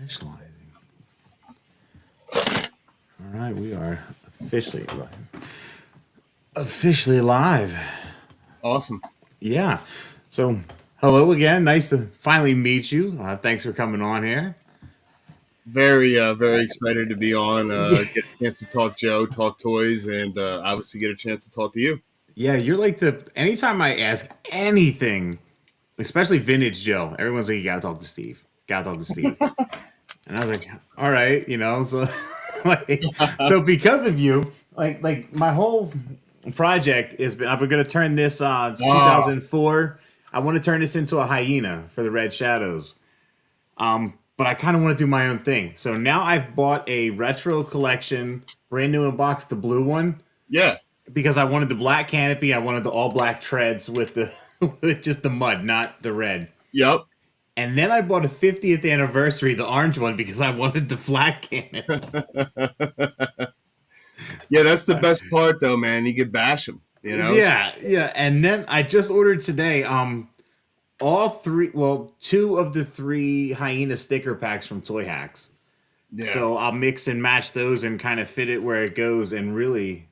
Initializing. All right, we are officially live. Officially live. Awesome. Yeah. So, hello again. Nice to finally meet you. Thanks for coming on here. Very excited to be on. Get a chance to talk Joe, talk toys, and obviously get a chance to talk to you. Yeah, you're like anytime I ask anything, especially vintage Joe, everyone's like, you gotta talk to Steve. Gotta talk to Steve. And I was like, all right, so so because of you, like my whole project is been I'm gonna turn this 2004. I want to turn this into a hyena for the Red Shadows. But I kind of want to do my own thing. So now I've bought a retro collection, brand new in box, the blue one. Yeah. Because I wanted the black canopy, I wanted the all black treads with the with just the mud, not the red. Yep. And then I bought a 50th anniversary, the orange one, because I wanted the flat cannons. Yeah, that's the best part, though, man. You can bash them, Yeah. And then I just ordered today, two of the three hyena sticker packs from Toy Hacks. Yeah. So I'll mix and match those and kind of fit it where it goes, and really.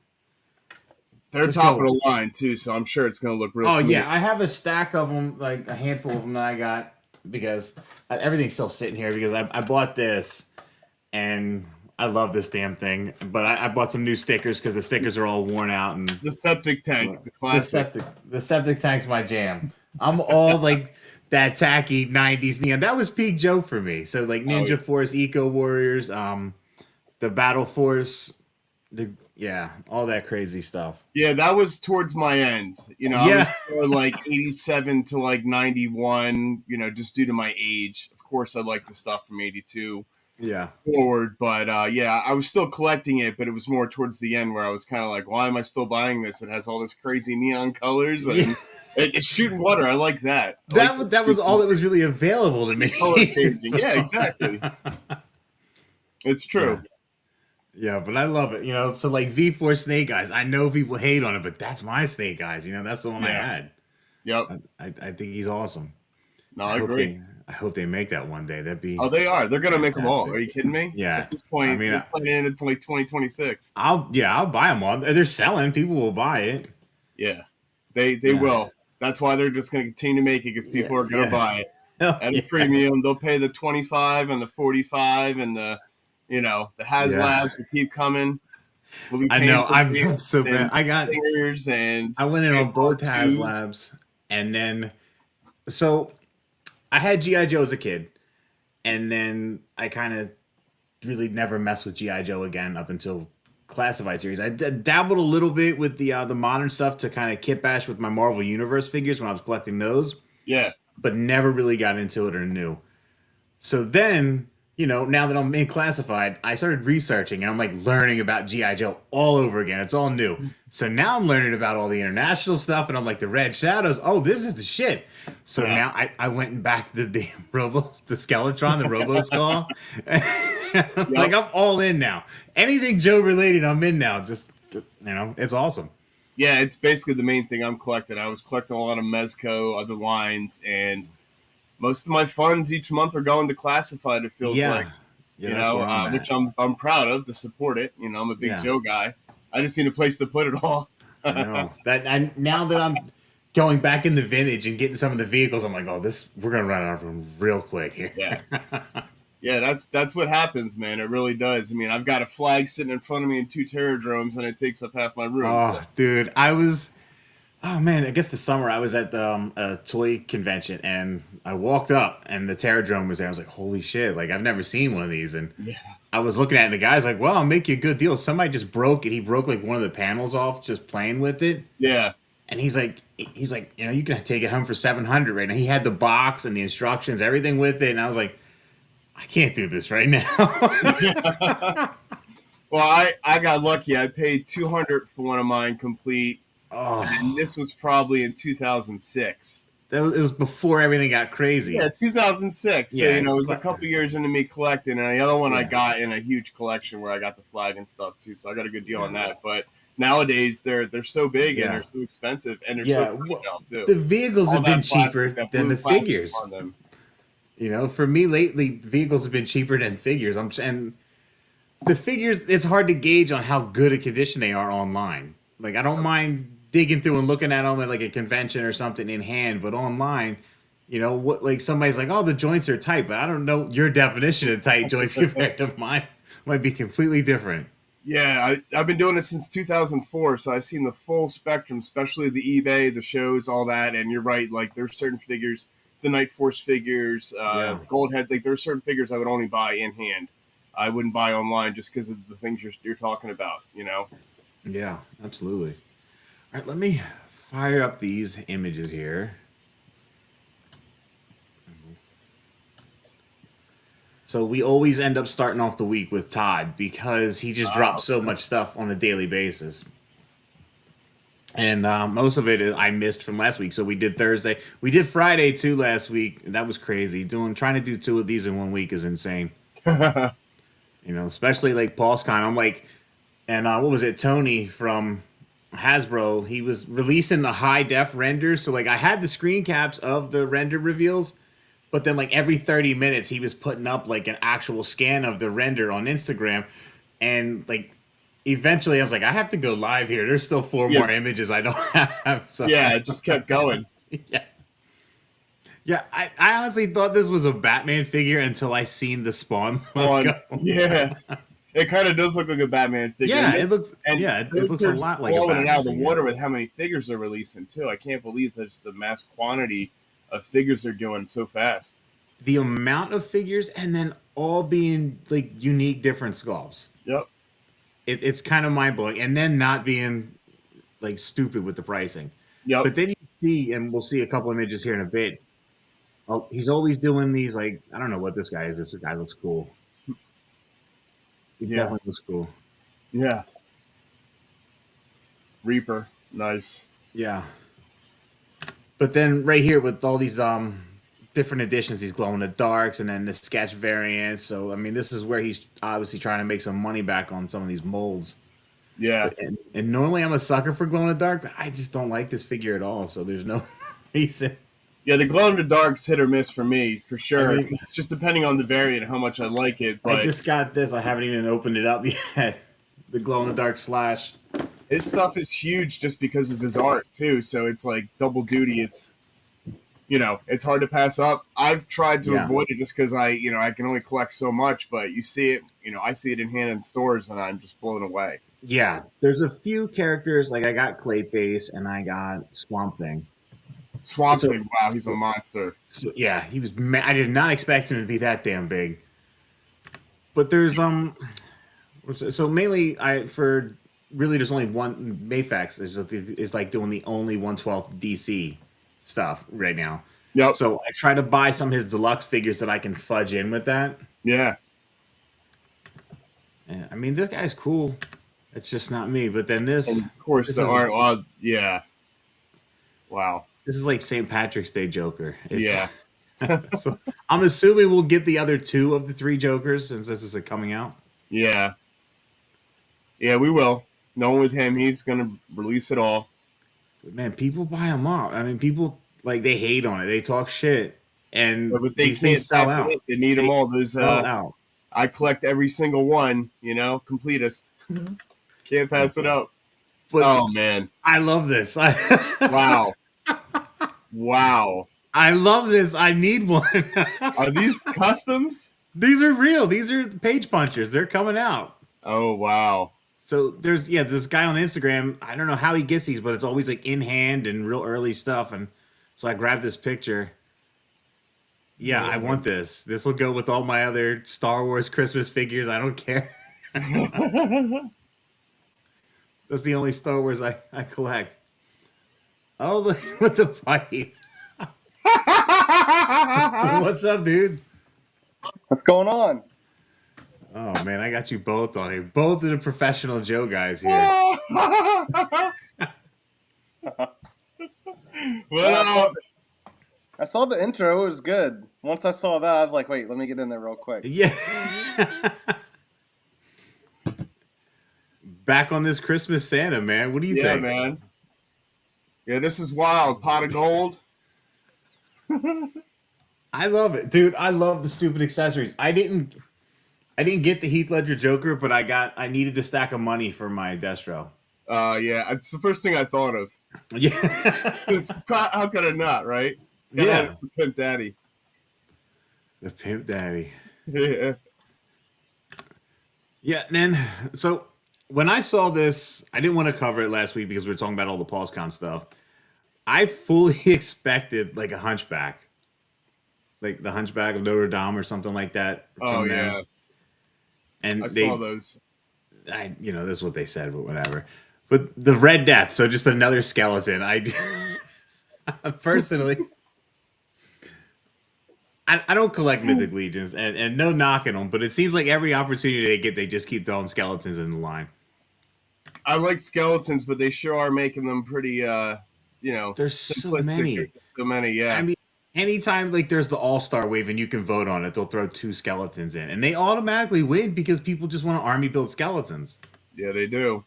They're top of the line too, so I'm sure it's going to look real. Oh smooth. Yeah, I have a stack of them, like a handful of them that I got. Because everything's still sitting here because I bought this and I love this damn thing. But I bought some new stickers because the stickers are all worn out. And the septic tank, the classic. The septic tank's my jam. I'm all like that tacky 90s neon. That was peak Joe for me. So like Ninja Force, Eco Warriors, the Battle Force, all that crazy stuff. Yeah, that was towards my end. I was for like 87 to like 91, just due to my age. Of course, I like the stuff from 82 forward. But, I was still collecting it, but it was more towards the end where I was kind of like, why am I still buying this? It has all this crazy neon colors. And it's shooting water. I like that. That was all that was really available to me. Color changing. Yeah, exactly. It's true. Yeah, but I love it, So like V4 Snake Eyes, I know people hate on it, but that's my Snake Eyes, that's the one I had. Yep. I think he's awesome. No, I agree. I hope they make that one day. That'd be. Oh, they are. They're gonna make them all. Are you kidding me? Yeah. At this point, they're planning until like 2026. I'll buy them all. They're selling. People will buy it. Yeah, they will. That's why they're just gonna continue to make it because people are gonna buy it at a premium. They'll pay the 25 and the 45 and the. The HasLabs will keep coming. We'll I know. I'm so bad. I went in on both HasLabs, and then so I had G.I. Joe as a kid, and then I kind of really never messed with G.I. Joe again up until Classified series. I dabbled a little bit with the modern stuff to kind of kit bash with my Marvel Universe figures when I was collecting those. Yeah, but never really got into it or knew. So then. Now that I'm in Classified, I started researching and I'm like learning about G.I. Joe all over again. It's all new. So now I'm learning about all the international stuff and I'm like, the Red Shadows. Oh, this is the shit. So now I went and back to the the Skeletron, the Robo Skull. Like I'm all in now. Anything Joe related, I'm in now. Just, it's awesome. Yeah, it's basically the main thing I'm collecting. I was collecting a lot of Mezco, other lines, and most of my funds each month are going to Classified. It feels like, which I'm proud of to support it. I'm a big Joe guy. I just need a place to put it all. I know that. Now that I'm going back in the vintage and getting some of the vehicles, I'm like, we're gonna run out of them real quick here. Yeah, that's what happens, man. It really does. I mean, I've got a flag sitting in front of me and 2 Terradromes, and it takes up half my room. Oh, dude, oh man, I guess the summer I was at a toy convention and I walked up and the Terradrome was there. I was like, holy shit, like I've never seen one of these. And I was looking at it and the guy's like, well, I'll make you a good deal. Somebody just broke it. He broke like one of the panels off just playing with it. Yeah. And he's like, you can take it home for $700 right now. He had the box and the instructions, everything with it. And I was like, I can't do this right now. Well, I got lucky. I paid $200 for one of mine complete. Oh. And this was probably in 2006. It was before everything got crazy. Yeah, 2006. So, it was a couple years into me collecting. And the other one I got in a huge collection where I got the flag and stuff, too. So I got a good deal on that. But nowadays, they're so big and they're so expensive. And they're so fragile, too. The vehicles have been cheaper than the figures. You know, for me lately, vehicles have been cheaper than figures. And the figures, it's hard to gauge on how good a condition they are online. Like, I don't mind digging through and looking at them at like a convention or something in hand, but online, you know, what like somebody's like, oh, the joints are tight, but I don't know your definition of tight joints compared to mine. Might be completely different. Yeah, I've been doing it since 2004, so I've seen the full spectrum, especially the eBay, the shows, all that. And you're right, like there's certain figures, the Night Force figures, Yeah. Goldhead, like there's certain figures I would only buy in hand. I wouldn't buy online just because of the things you're talking about, you know? Yeah, absolutely. All right, let me fire up these images here. So we always end up starting off the week with Todd because he just drops so much stuff on a daily basis. And most of it I missed from last week. So we did Thursday. We did Friday too last week. That was crazy. Trying to do 2 of these in 1 week is insane. You know, especially like PulseCon. I'm like, and what was it? Tony from Hasbro. He was releasing the high def renders. So like I had the screen caps of the render reveals, but then like every 30 minutes he was putting up like an actual scan of the render on Instagram, and like eventually I was like, I have to go live here. There's still 4 more images I don't have. So yeah, it just kept going. yeah. Yeah, I honestly thought this was a Batman figure until I seen the Spawn logo. Yeah. It kind of does look like a Batman figure. Yeah, it looks a lot like a Batman out of the figure. water with how many figures they're releasing too. I can't believe that's the mass quantity of figures they're doing so fast. The amount of figures and then all being like unique different sculpts. Yep. It's kind of mind blowing, and then not being like stupid with the pricing. Yep. But then you see, and we'll see a couple images here in a bit. Oh, he's always doing these like I don't know what this guy is. This guy looks cool. He definitely looks cool. Yeah. Reaper, nice. Yeah. But then right here with all these different editions, these glow in the darks, and then the sketch variants. So I mean, this is where he's obviously trying to make some money back on some of these molds. Yeah. And normally I'm a sucker for glow in the dark, but I just don't like this figure at all. So there's no reason. Yeah, the glow in the dark's hit or miss for me, for sure. I mean, it's just depending on the variant, how much I like it. But I just got this. I haven't even opened it up yet. The glow in the dark Slash. His stuff is huge just because of his art too. So it's like double duty. It's it's hard to pass up. I've tried to avoid it just because I can only collect so much. But you see it, I see it in hand in stores, and I'm just blown away. Yeah, there's a few characters like I got Clayface and I got Swamp Thing. Swamp Thing, wow, he's a monster. So, yeah, he was. I did not expect him to be that damn big. But there's so mainly for really there's only one Mayfax is like doing the only 1/12 DC stuff right now. Yep. So I try to buy some of his deluxe figures that I can fudge in with that. Yeah. And, I mean, this guy's cool. It's just not me. But then this, and of course, the art. Well, yeah. Wow. This is like St. Patrick's Day Joker. Yeah. So I'm assuming we'll get the other 2 of the 3 Jokers since this is coming out. Yeah. Yeah, we will. Knowing with him, he's going to release it all. But man, people buy them all. I mean, people like they hate on it. They talk shit, and but they these things sell out. They need them all. Those out. I collect every single one. Completist. Can't pass it up. But, oh man, I love this. Wow. Wow. I love this. I need one. Are these customs? These are real. These are page punchers. They're coming out. Oh, wow. So there's this guy on Instagram. I don't know how he gets these, but it's always like in hand and real early stuff. And so I grabbed this picture. Yeah, I want this. This will go with all my other Star Wars Christmas figures. I don't care. That's the only Star Wars I collect. Oh, look with the pipe. What's up, dude? What's going on? Oh, man, I got you both on here. Both of the professional Joe guys here. Well, I saw the intro. It was good. Once I saw that, I was like, wait, let me get in there real quick. Yeah. Back on this Christmas Santa, man. What do you think? Yeah, man. Yeah, this is wild. Pot of gold. I love it, dude. I love the stupid accessories. I didn't get the Heath Ledger Joker, but I needed the stack of money for my Destro. Yeah, it's the first thing I thought of. Yeah. How could I not, right? Gotta have it for Pimp Daddy. The Pimp Daddy. Yeah. Yeah, then so when I saw this, I didn't want to cover it last week because we were talking about all the PulseCon stuff. I fully expected like a Hunchback. Like the Hunchback of Notre Dame or something like that. Oh yeah. Them. And I saw those. This is what they said, but whatever. But the Red Death, so just another skeleton. I personally, I don't collect Mythic Legions, and no knocking them, but it seems like every opportunity they get, they just keep throwing skeletons in the line. I like skeletons, but they sure are making them pretty, There's so many. There's so many, yeah. I mean, anytime like there's the All-Star wave and you can vote on it, they'll throw 2 skeletons in, and they automatically win because people just want to army build skeletons. Yeah, they do.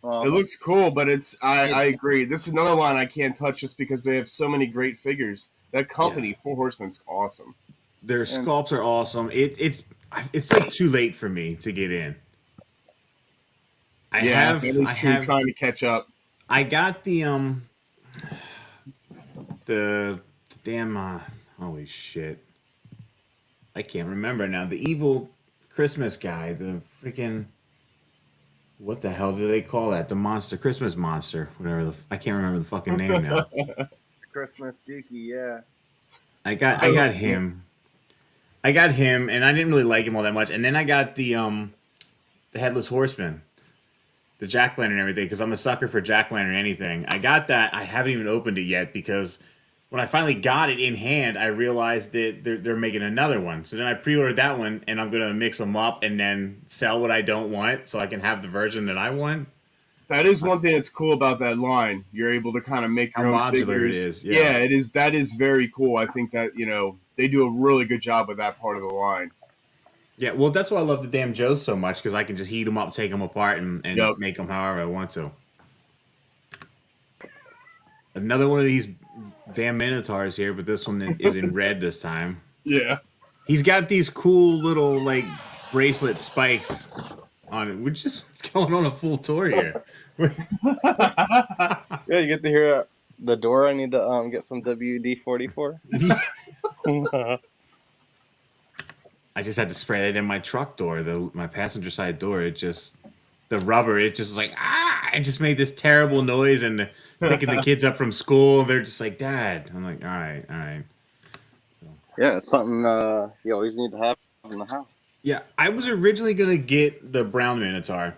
It looks cool, but I agree. This is another line I can't touch just because they have so many great figures. That company, Four Horsemen's awesome. Their sculpts are awesome. It's like too late for me to get in. It is true. Trying to catch up. I got the damn holy shit. I can't remember now. The evil Christmas guy, the freaking what the hell do they call that? The monster, Christmas monster, whatever. I can't remember the fucking name now. Christmas Geeky, yeah. I got him. I got him, and I didn't really like him all that much. And then I got the Headless Horseman, the Jack Lantern and everything, because I'm a sucker for Jack Lantern anything. I got that. I haven't even opened it yet because when I finally got it in hand, I realized that they're making another one. So then I pre-ordered that one, and I'm gonna mix them up and then sell what I don't want, so I can have the version that I want. That is one thing that's cool about that line. You're able to kind of make your own figures. It is. Yeah, it is. That is very cool. I think that they do a really good job with that part of the line. Yeah, well, that's why I love the damn Joes so much, because I can just heat them up, take them apart, and make them however I want to. Another one of these damn Minotaurs here, but this one is in red this time. Yeah. He's got these cool little, like, bracelet spikes on it. We're just going on a full tour here. Yeah, you get to hear the door. I need to get some WD-44. I just had to spray it in my truck door, my passenger side door. The rubber, it just was like, it just made this terrible noise, and picking the kids up from school, they're just like, Dad. I'm like, all right. Yeah, it's something you always need to have in the house. Yeah, I was originally going to get the brown Minotaur,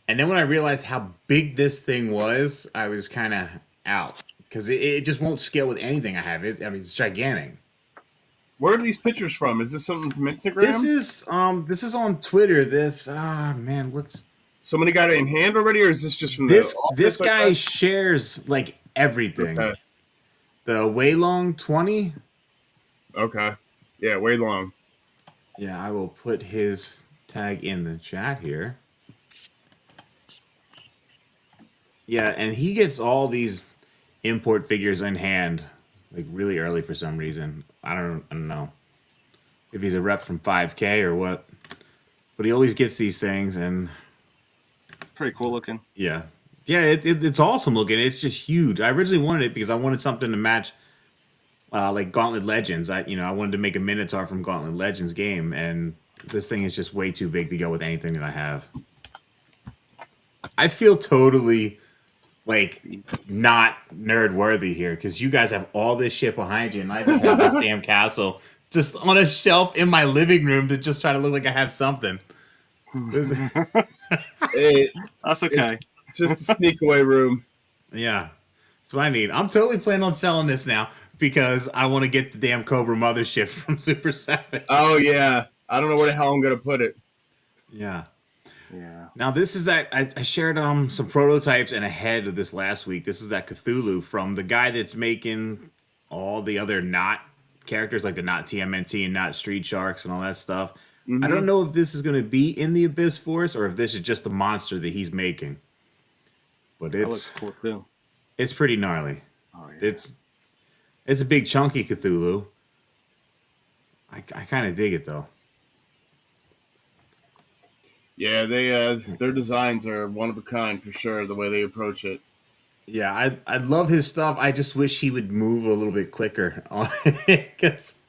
and then when I realized how big this thing was, I was kind of out, because it just won't scale with anything I have. It's gigantic. Where are these pictures from? Is this something from Instagram? This is on Twitter. What's... Somebody got it in hand already, or is this just from this guy shares like everything. Okay. The Waylong 20. Okay. Yeah, Waylong. Yeah, I will put his tag in the chat here. Yeah, and he gets all these import figures in hand like really early for some reason. I don't know if he's a rep from 5K or what, but he always gets these things, and pretty cool looking. Yeah, it's awesome looking. It's just huge. I originally wanted it because I wanted something to match like Gauntlet Legends. I wanted to make a Minotaur from Gauntlet Legends game, and this thing is just way too big to go with anything that I have. I feel totally like not nerd worthy here because you guys have all this shit behind you, and I just have this damn castle just on a shelf in my living room to just try to look like I have something. That's okay. It's just a sneak away room. Yeah, that's what I need. I'm totally planning on selling this now because I want to get the damn Cobra mothership from Super 7. Oh yeah, I don't know where the hell I'm gonna put it. Yeah. Yeah. Now this is that I shared some prototypes and a head of this last week. This is that Cthulhu from the guy that's making all the other not characters like the not TMNT and not Street Sharks and all that stuff. Mm-hmm. I don't know if this is going to be in the Abyss Force or if this is just the monster that he's making. But that looks cool too. It's pretty gnarly. Oh, yeah. It's a big chunky Cthulhu. I kind of dig it though. Yeah, they their designs are one of a kind for sure. The way they approach it. Yeah, I love his stuff. I just wish he would move a little bit quicker on it because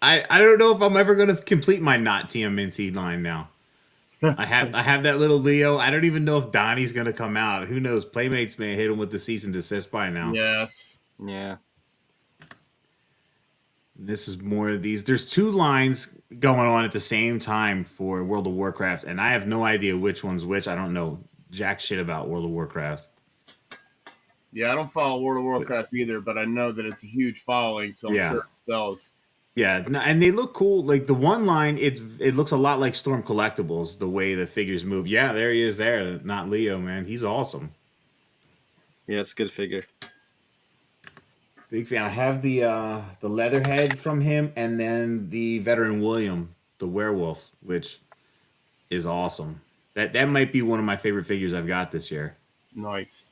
I don't know if I'm ever gonna complete my not TMNT line now. I have that little Leo. I don't even know if Donnie's gonna come out. Who knows? Playmates may hit him with the cease and desist by now. Yes. Yeah. This is more of these. There's 2 lines going on at the same time for World of Warcraft, and I have no idea which one's which. I don't know jack shit about World of Warcraft. Yeah, I don't follow World of Warcraft either, but I know that it's a huge following, so I'm sure it sells. Yeah, and they look cool. Like the one line, it looks a lot like Storm Collectibles, the way the figures move. Yeah, there he is there. Not Leo, man. He's awesome. Yeah, it's a good figure. Big fan. I have the Leatherhead from him, and then the Veteran William, the werewolf, which is awesome. That might be one of my favorite figures I've got this year. Nice.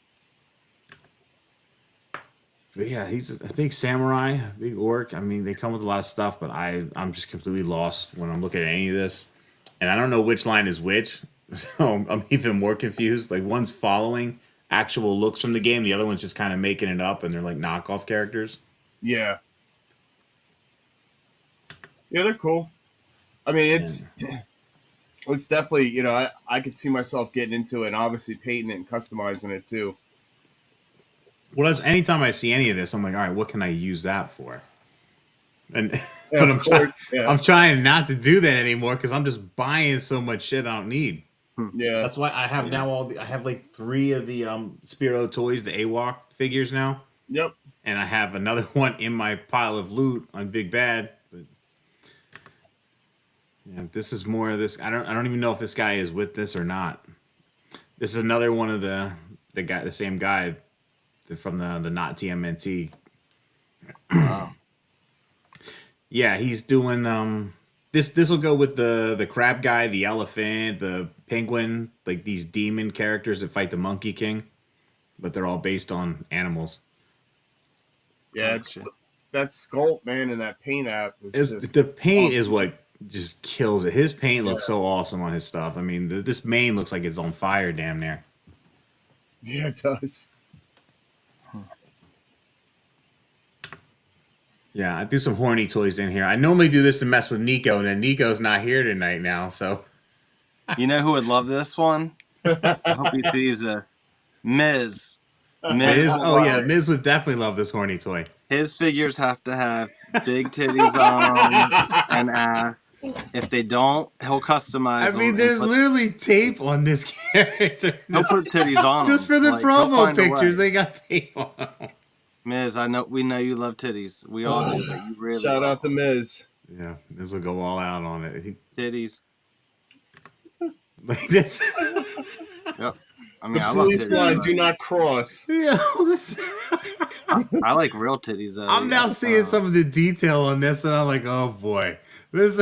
But yeah, he's a big samurai, a big orc. I mean, they come with a lot of stuff, but I'm just completely lost when I'm looking at any of this. And I don't know which line is which, so I'm even more confused. Like, one's following actual looks from the game, the other one's just kind of making it up, and they're like knockoff characters. Yeah. Yeah, they're cool. I mean, it's definitely, you know, I could see myself getting into it and obviously painting it and customizing it too. Well, anytime I see any of this, I'm like, all right, what can I use that for? And Yeah, but I'm trying not to do that anymore because I'm just buying so much shit I don't need. Yeah, that's why I have now I have like 3 of the Spiro toys, the AWOC figures now. Yep. And I have another one in my pile of loot on Big Bad. But yeah, this is more of this. I don't even know if this guy is with this or not. This is another one of the same guy from the not TMNT. Wow. Yeah, he's doing this will go with the crab guy, the elephant, the penguin, like these demon characters that fight the Monkey King, but they're all based on animals. Yeah, that sculpt, man, and that paint app the paint awesome. Is what just kills it. His paint looks so awesome on his stuff. I mean, this mane looks like it's on fire damn near. Yeah, it does. Yeah, I do some horny toys in here. I normally do this to mess with Nico, and then Nico's not here tonight now, so. You know who would love this one? I hope he sees Miz. Miz? Oh, yeah, Miz would definitely love this horny toy. His figures have to have big titties on them and ass. If they don't, he'll customize them. I mean, there's literally tape on this character. He'll put titties on Just for the promo pictures, they got tape on them. Miz, we know you love titties. We all do, but you really shout out to Miz. Yeah, Miz will go all out on it. Titties. Like this. Yep. I mean, the police line do not cross. Yeah, I like real titties. Though. I'm now seeing some of the detail on this, and I'm like, oh boy, this.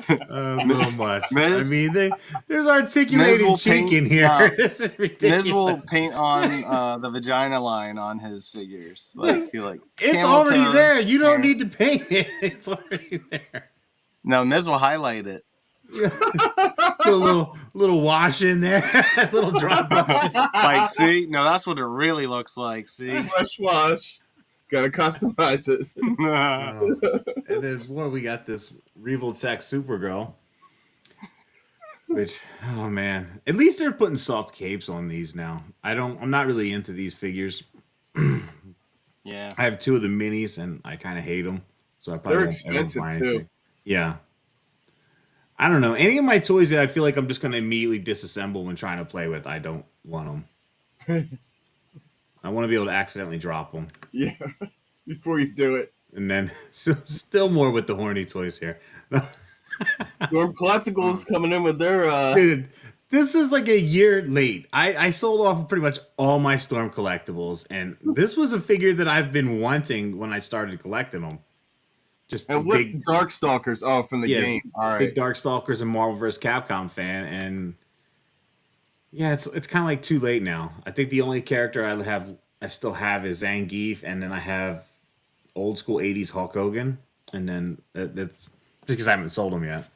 A little much. Miz, I mean, there's articulated cheek in here. This is ridiculous. Miz will paint on the vagina line on his figures. Like it's already there. You don't need to paint it. It's already there. No, Miz will highlight it. Put a little wash in there, a little drop brush. Like, see, no, that's what it really looks like. See, fresh wash. Gotta customize it. And then we got this Revoltech Supergirl, which oh man, at least they're putting soft capes on these now. I'm not really into these figures. Yeah, I have 2 of the minis and I kind of hate them, so I probably they're expensive too. Yeah, I don't know any of my toys that I feel like I'm just going to immediately disassemble when trying to play with. I don't want them. I want to be able to accidentally drop them. Yeah, before you do it. And then still more with the horny toys here. Storm Collectibles coming in with their Dude, this is like a year late. I sold off pretty much all my Storm Collectibles, and this was a figure that I've been wanting when I started collecting them. Just and big Darkstalkers. Oh, from the game. All right. Big Darkstalkers and Marvel vs. Capcom fan, and yeah, it's kind of like too late now. I think the only character I still have is Zangief, and then I have old school 80s Hulk Hogan. And then that's just because I haven't sold them yet.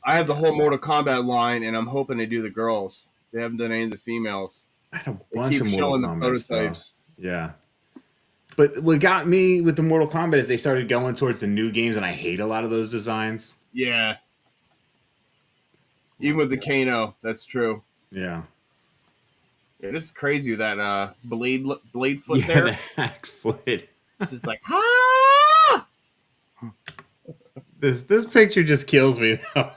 I have the whole Mortal Kombat line, and I'm hoping they do the girls. They haven't done any of the females. I had a bunch of Mortal Kombat prototypes. Stuff. Yeah. But what got me with the Mortal Kombat is they started going towards the new games, and I hate a lot of those designs. Yeah. Even with the Kano, that's true. Yeah. It is crazy with that blade foot there. The axe foot. It's like, ah! This picture just kills me, though.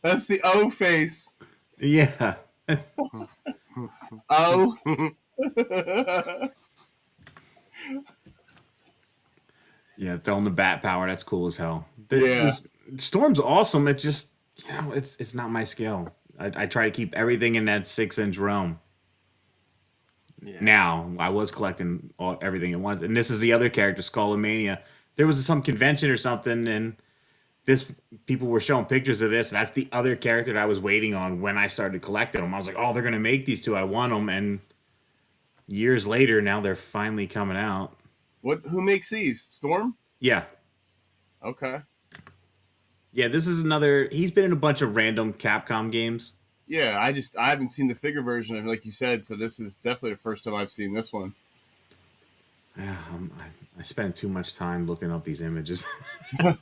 That's the O face. Yeah. O. Yeah, throwing the bat power. That's cool as hell. Yeah. Storm's awesome. It just, it's not my scale. I try to keep everything in that 6-inch realm. Yeah. Now, I was collecting everything at once. And this is the other character, Skullomania. There was some convention or something, and people were showing pictures of this. That's the other character that I was waiting on when I started collecting them. I was like, oh, they're going to make these two. I want them. And years later, now they're finally coming out. Who makes these? Storm? Yeah. Okay. Yeah, this is another. He's been in a bunch of random Capcom games. Yeah, I haven't seen the figure version of it, like you said, so this is definitely the first time I've seen this one. Yeah, I spent too much time looking up these images. So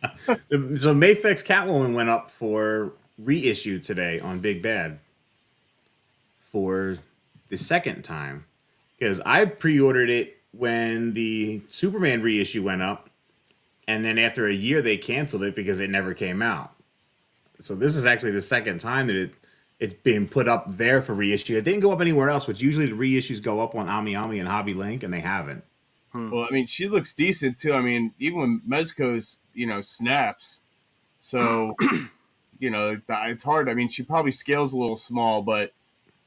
Mayfix Catwoman went up for reissue today on Big Bad for the second time, because I pre-ordered it when the Superman reissue went up, and then after a year they canceled it because it never came out. So this is actually the second time that it's been put up there for reissue. It didn't go up anywhere else, which usually the reissues go up on Ami and Hobby Link, and they haven't. Well, I mean, she looks decent too. I mean, even when Mezco's, snaps. So, it's hard. I mean, she probably scales a little small, but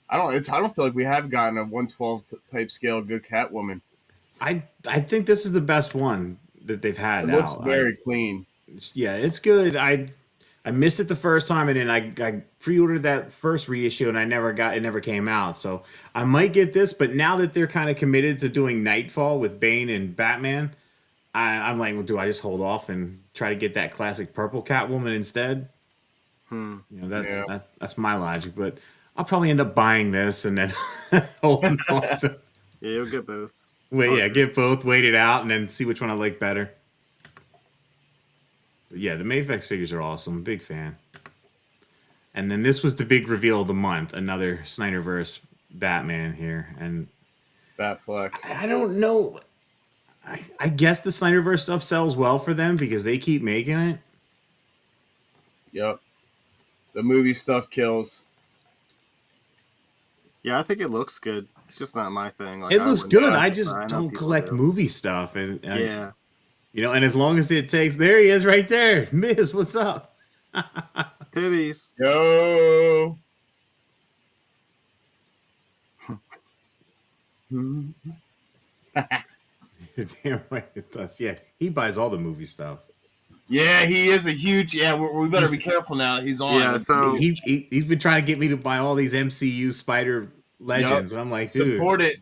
I don't feel like we have gotten a 112 type scale good Catwoman. I think this is the best one that they've had. It looks very clean. Yeah, it's good. I missed it the first time, and then I pre-ordered that first reissue, and it never came out. So I might get this, but now that they're kind of committed to doing Nightfall with Bane and Batman, I'm like, well, do I just hold off and try to get that classic purple Catwoman instead? That's my logic. But I'll probably end up buying this and then holding on to. Yeah, you'll get both. Get both, wait it out, and then see which one I like better. But yeah, the Mayfix figures are awesome. Big fan. And then this was the big reveal of the month. Another Snyderverse Batman here. And Batfleck. I don't know. I guess the Snyderverse stuff sells well for them because they keep making it. Yep. The movie stuff kills. Yeah, I think it looks good. It's just not my thing. It looks good. I just don't collect movie stuff. And yeah. And as long as it takes... There he is right there. Miz, what's up? Titties. Yo. Damn right it does. Yeah, he buys all the movie stuff. Yeah, he is a huge... Yeah, we better be careful now. He's on. Yeah, so... He's been trying to get me to buy all these MCU Spider Legends. Yep. And I'm like, dude... Support it.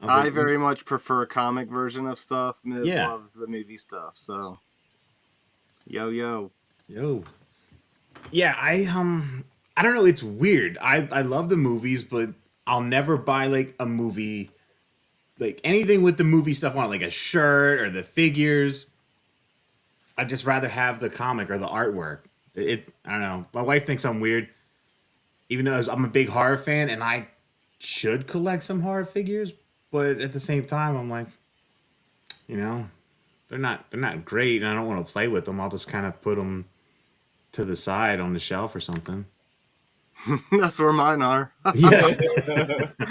I very much prefer a comic version of stuff. Miz loves the movie stuff, so... Yo. Yeah, I don't know. It's weird. I love the movies, but I'll never buy like a movie, like anything with the movie stuff on it, like a shirt or the figures. I'd just rather have the comic or the artwork. I don't know. My wife thinks I'm weird, even though I'm a big horror fan and I should collect some horror figures, but at the same time, I'm like, they're not great, and I don't want to play with them. I'll just kind of put them to the side on the shelf or something. That's where mine are. Yeah.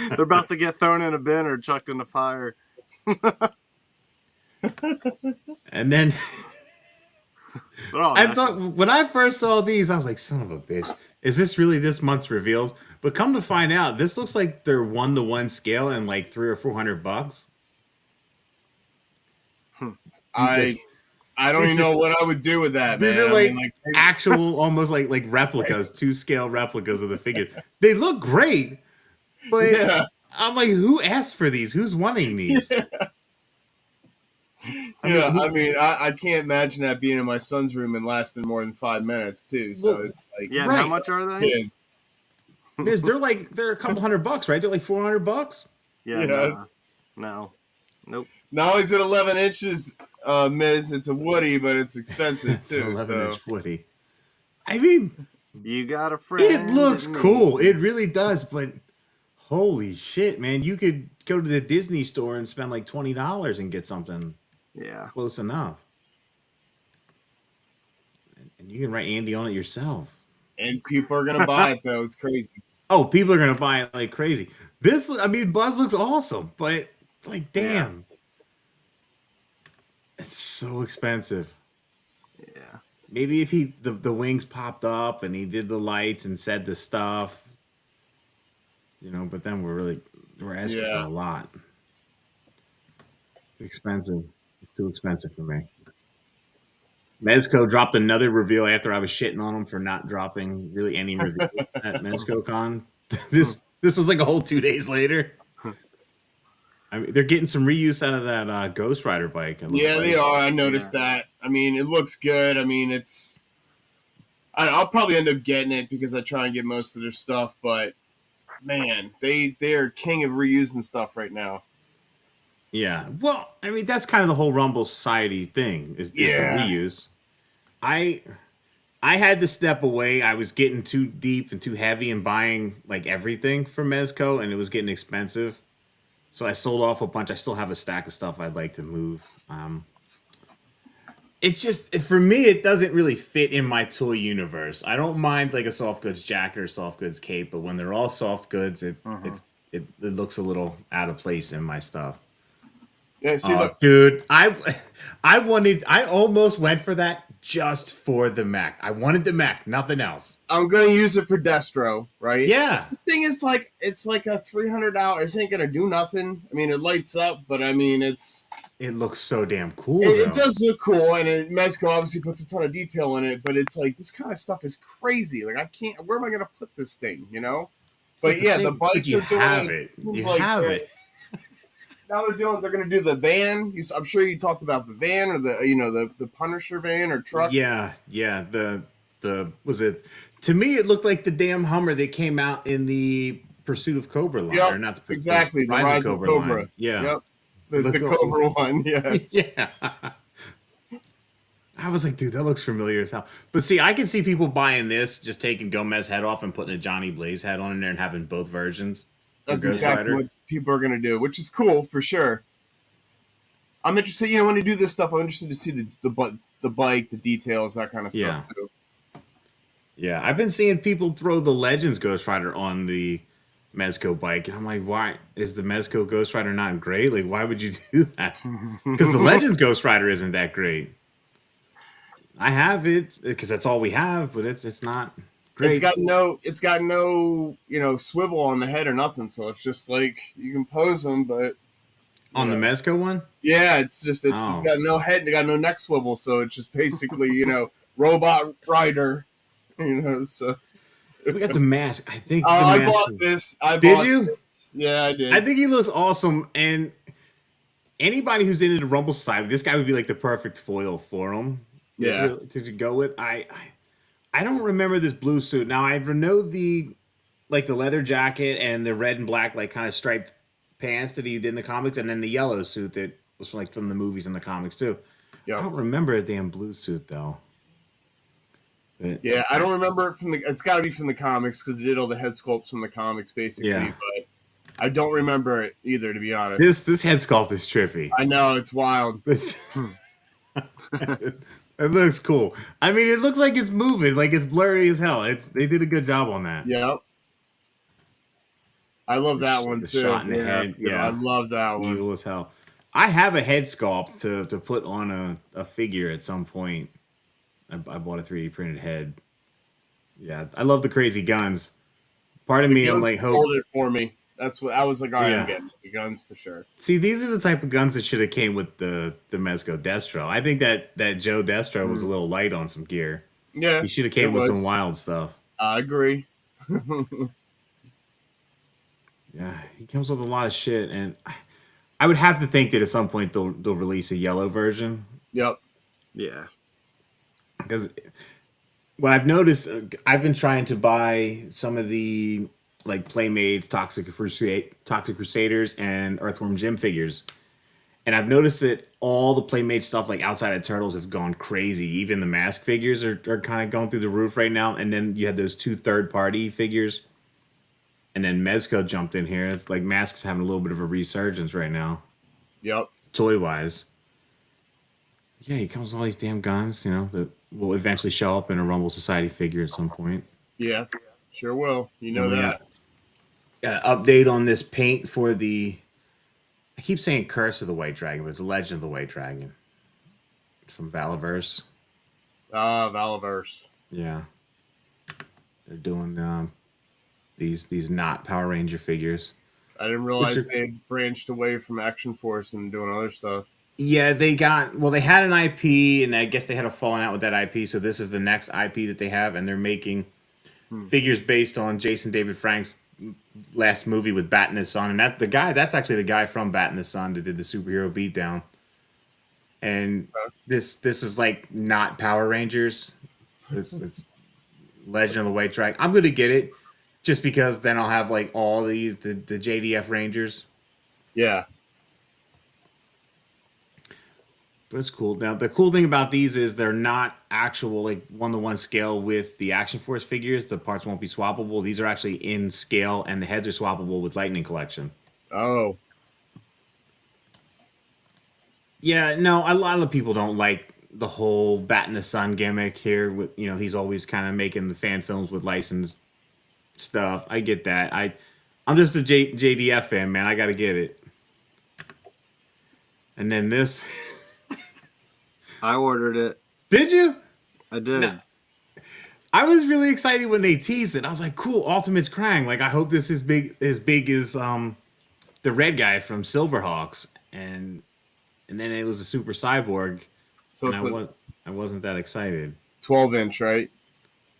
They're about to get thrown in a bin or chucked in the fire. And then I thought when I first saw these, I was like, son of a bitch. Is this really this month's reveals? But come to find out, this looks like they're 1-to-1 scale and like $300 or $400. I don't even know what I would do with that. These man. are like actual, almost like replicas, 2-scale replicas of the figures. They look great, but I'm like, who asked for these? Who's wanting these? I can't imagine that being in my son's room and lasting more than 5 minutes too. So it's like, yeah. Right. How much are they? Miz, they're a couple $100, right? They're like $400. Yeah. No. Nope. Now he's at 11 inches, Miz. It's a Woody, but it's expensive It's too. 11-inch Woody. I mean, you got a friend. It looks cool. It really does, but holy shit, man! You could go to the Disney store and spend like $20 and get something. Yeah, close enough. And you can write Andy on it yourself. And people are gonna buy it though. It's crazy. Oh, people are gonna buy it like crazy. Buzz looks awesome, but it's like, damn, it's so expensive. Yeah. Maybe if the wings popped up and he did the lights and said the stuff, but then we're asking for a lot. It's expensive. It's too expensive for me. Mezco dropped another reveal after I was shitting on him for not dropping really any reveal at MezcoCon. This was like a whole 2 days later. I mean, they're getting some reuse out of that Ghost Rider bike. They are. I noticed that. I mean, it looks good. I mean, I'll probably end up getting it because I try and get most of their stuff. But man, they are king of reusing stuff right now. Yeah. Well, I mean, that's kind of the whole Rumble Society thing is the reuse. I had to step away. I was getting too deep and too heavy and buying like everything from Mezco, and it was getting expensive. So I sold off a bunch. I still have a stack of stuff I'd like to move. It's just, for me, it doesn't really fit in my toy universe. I don't mind like a soft goods jacket or soft goods cape, but when they're all soft goods, it looks a little out of place in my stuff. Yeah, see, dude, I almost went for that just for the mech. I wanted the mech, nothing else. I'm gonna use it for Destro, right? Yeah. The thing is, like, it's like a $300. It ain't gonna do nothing. I mean, it lights up, but I mean, it looks so damn cool. It does look cool, and Mezco obviously puts a ton of detail in it. But it's like this kind of stuff is crazy. Like, I can't. Where am I gonna put this thing? But yeah, the bike you have it. You have it. Now they're going to do the van. I'm sure you talked about the van or the Punisher van or truck. Yeah. The was it? To me, it looked like the damn Hummer that came out in the Pursuit of Cobra line, yep, or not the exactly the Rise of Cobra line. Yeah, yep, the Cobra one. Yes. Yeah. I was like, dude, that looks familiar as hell. But see, I can see people buying this, just taking Gomez's head off and putting a Johnny Blaze head on in there and having both versions. That's exactly what people are going to do, which is cool for sure. I'm interested, when they do this stuff, I'm interested to see the bike, the details, that kind of stuff too. Yeah, I've been seeing people throw the Legends Ghost Rider on the Mezco bike, and I'm like, why is the Mezco Ghost Rider not great? Like, why would you do that? Because the Legends Ghost Rider isn't that great. I have it because that's all we have, but it's not. Great. It's got no, swivel on the head or nothing. So it's just like you can pose them, but on the Mezco one, it's got no head, it got no neck swivel, so it's just basically robot rider, So we got the mask. I think. I bought this. Did you? This. Yeah, I did. I think he looks awesome, and anybody who's into the Rumble Society, this guy would be like the perfect foil for him. Yeah, to go with. I don't remember this blue suit. Now I know the leather jacket and the red and black kind of striped pants that he did in the comics, and then the yellow suit that was from the movies and the comics too. Yep. I don't remember a damn blue suit though. But, yeah, I don't remember it it's got to be from the comics because they did all the head sculpts from the comics basically. Yeah. But I don't remember it either, to be honest. This head sculpt is trippy. I know, it's wild. It looks cool. I mean, it looks like it's moving, like it's blurry as hell. They did a good job on that. Yep. I love that one too. Shot in the head. Yeah, I love that one. Evil as hell. I have a head sculpt to put on a figure at some point. I bought a 3D printed head. Yeah, I love the crazy guns. Part of me, I'm like, hold it for me. That's what I was like. I'm getting the guns for sure. See, these are the type of guns that should have came with the Mezco Destro. I think that Joe Destro was a little light on some gear. Yeah, he should have came with some wild stuff. I agree. he comes with a lot of shit, and I would have to think that at some point they'll release a yellow version. Yep. Yeah. Because what I've noticed, I've been trying to buy some of the like Playmates, Toxic Crusaders, and Earthworm Jim figures, and I've noticed that all the Playmate stuff, like outside of Turtles, have gone crazy. Even the mask figures are kind of going through the roof right now. And then you had those 2 third-party figures, and then Mezco jumped in here. It's like Mask's having a little bit of a resurgence right now. Yep. Toy wise. Yeah, he comes with all these damn guns, that will eventually show up in a Rumble Society figure at some point. Yeah, sure will. You know that. Got an update on this paint for the... I keep saying Curse of the White Dragon, but it's Legend of the White Dragon. It's from Valaverse. Valaverse. Yeah. They're doing these not Power Ranger figures. I didn't realize they had branched away from Action Force and doing other stuff. Yeah, they had an IP, and I guess they had a falling out with that IP, so this is the next IP that they have, and they're making figures based on Jason David Frank's last movie with Bat and His Son, and that's actually the guy from Bat and His Son that did the superhero beatdown. And this is like not Power Rangers. It's Legend of the White Dragon. I'm gonna get it just because then I'll have like all the JDF Rangers. Yeah. But it's cool. Now, the cool thing about these is they're not actual, like, 1-to-1 scale with the Action Force figures. The parts won't be swappable. These are actually in scale, and the heads are swappable with Lightning Collection. Oh. Yeah, no, a lot of people don't like the whole Bat in the Sun gimmick here. With he's always kind of making the fan films with licensed stuff. I get that. I'm just a JDF fan, man. I got to get it. And then this... I ordered it. Did you? I did. No. I was really excited when they teased it. I was like, cool, Ultimate's Krang. Like, I hope this is as big as the red guy from Silverhawks. And then it was a Super Cyborg. So I wasn't that excited. 12-inch, right?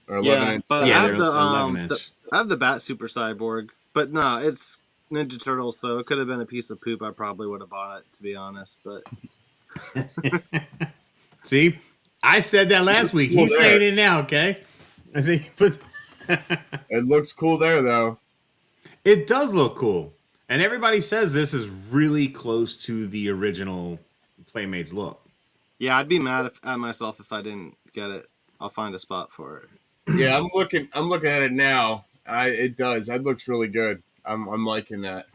Or 11-inch? But I have the 11-inch. I have the Bat Super Cyborg. But no, it's Ninja Turtles, so it could have been a piece of poop. I probably would have bought it, to be honest. But... See, I said that last week. Cool. He's saying it now, okay? I see, but it looks cool there, though. It does look cool, and everybody says this is really close to the original Playmates look. Yeah, I'd be mad at myself if I didn't get it. I'll find a spot for it. Yeah, I'm looking at it now. It does. That looks really good. I'm liking that.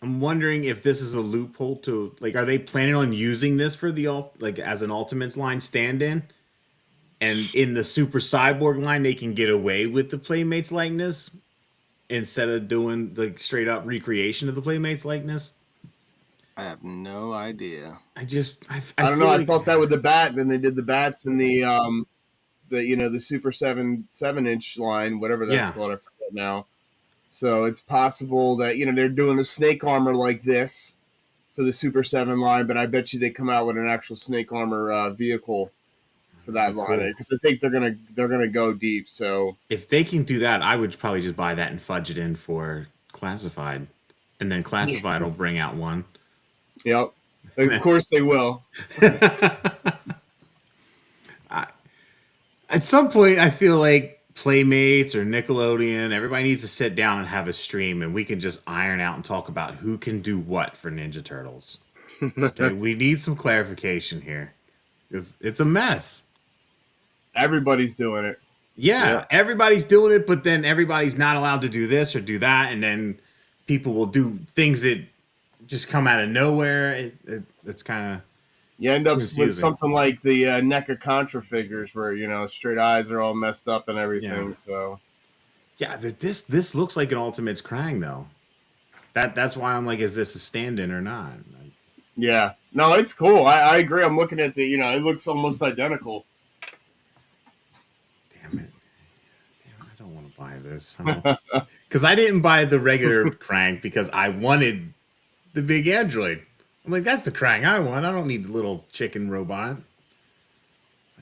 I'm wondering if this is a loophole to, like, are they planning on using this for as an Ultimates line stand-in? And in the Super Cyborg line, they can get away with the Playmates likeness instead of doing like straight up recreation of the Playmates likeness? I have no idea. I don't know. I thought that with the bat. Then they did the bats in the Super 7-inch line, whatever that's called. I forget now. So it's possible that, they're doing a snake armor like this for the Super 7 line, but I bet you they come out with an actual snake armor vehicle for that line because I think they're gonna go deep. So if they can do that, I would probably just buy that and fudge it in for Classified, and then Classified will bring out one. Yep, of course they will. At some point, I feel like Playmates or Nickelodeon, everybody needs to sit down and have a stream, and we can just iron out and talk about who can do what for Ninja Turtles. Okay, we need some clarification here. It's a mess. Everybody's doing it. Yeah, everybody's doing it, but then everybody's not allowed to do this or do that, and then people will do things that just come out of nowhere. It's kind of... You end up with something like the NECA Contra figures where, straight eyes are all messed up and everything. Yeah. So, yeah, this looks like an Ultimates Krang, though. That's why I'm like, is this a stand-in or not? Like, yeah. No, it's cool. I agree. I'm looking at the, it looks almost identical. Damn it. I don't want to buy this. Because I didn't buy the regular Krang because I wanted the big android. I'm like, that's the Krang I want. I don't need the little chicken robot.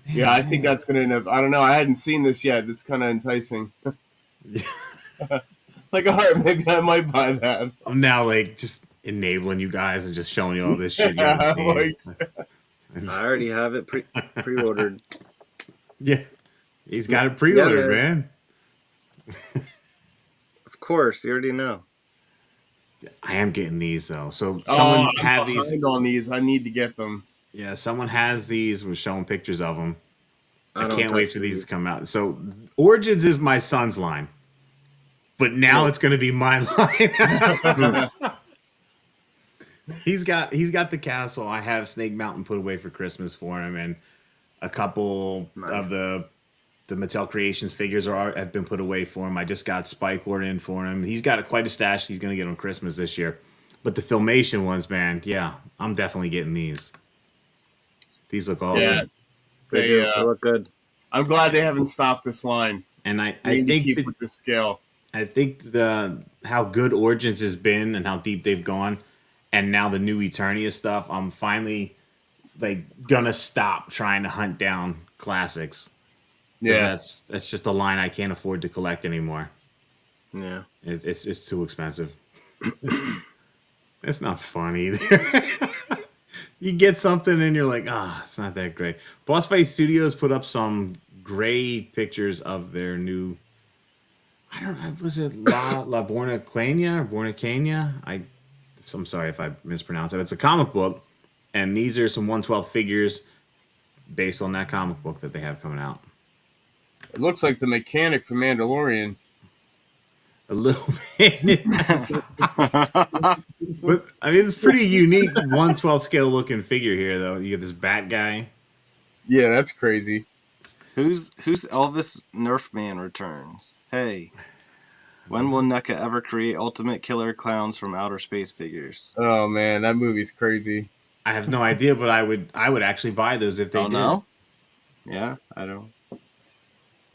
Damn, yeah, I think that's going to end up... I don't know. I hadn't seen this yet. It's kind of enticing. Like, all right, maybe I might buy that. I'm now like just enabling you guys and just showing you all this shit you haven't seen. I already have it pre-ordered. Yeah, he's got it pre-ordered, man. Of course, you already know. I am getting these though. So someone had these on these. I need to get them. Yeah, someone has these. We're showing pictures of them. I can't wait for these to come out. So Origins is my son's line, but now it's going to be my line. He's got the castle. I have Snake Mountain put away for Christmas for him, and a couple of the Mattel Creations figures have been put away for him. I just got Spike ordered in for him. He's got quite a stash. He's going to get on Christmas this year. But the Filmation ones, man, yeah, I'm definitely getting these. These look awesome. Yeah, they look good. I'm glad they haven't stopped this line. And I think keep with the scale. I think how good Origins has been and how deep they've gone, and now the new Eternia stuff, I'm finally like gonna stop trying to hunt down classics. Yeah, that's just a line I can't afford to collect anymore. Yeah, it's too expensive. It's not fun either. You get something and you're like, it's not that great. Boss Fight Studios put up some gray pictures of their new. I don't know. Was it La Bornacania or Bornacania? I'm sorry if I mispronounced it. It's a comic book, and these are some 1/12 figures based on that comic book that they have coming out. It looks like the mechanic from Mandalorian. A little bit. But I mean, it's pretty unique 1/12 scale looking figure here, though. You get this bat guy. Yeah, that's crazy. Who's Elvis Nerf Man returns? Hey, when will NECA ever create Ultimate Killer Clowns from Outer Space figures? Oh man, that movie's crazy. I have no idea, but I would actually buy those if they did. No? Yeah, I don't.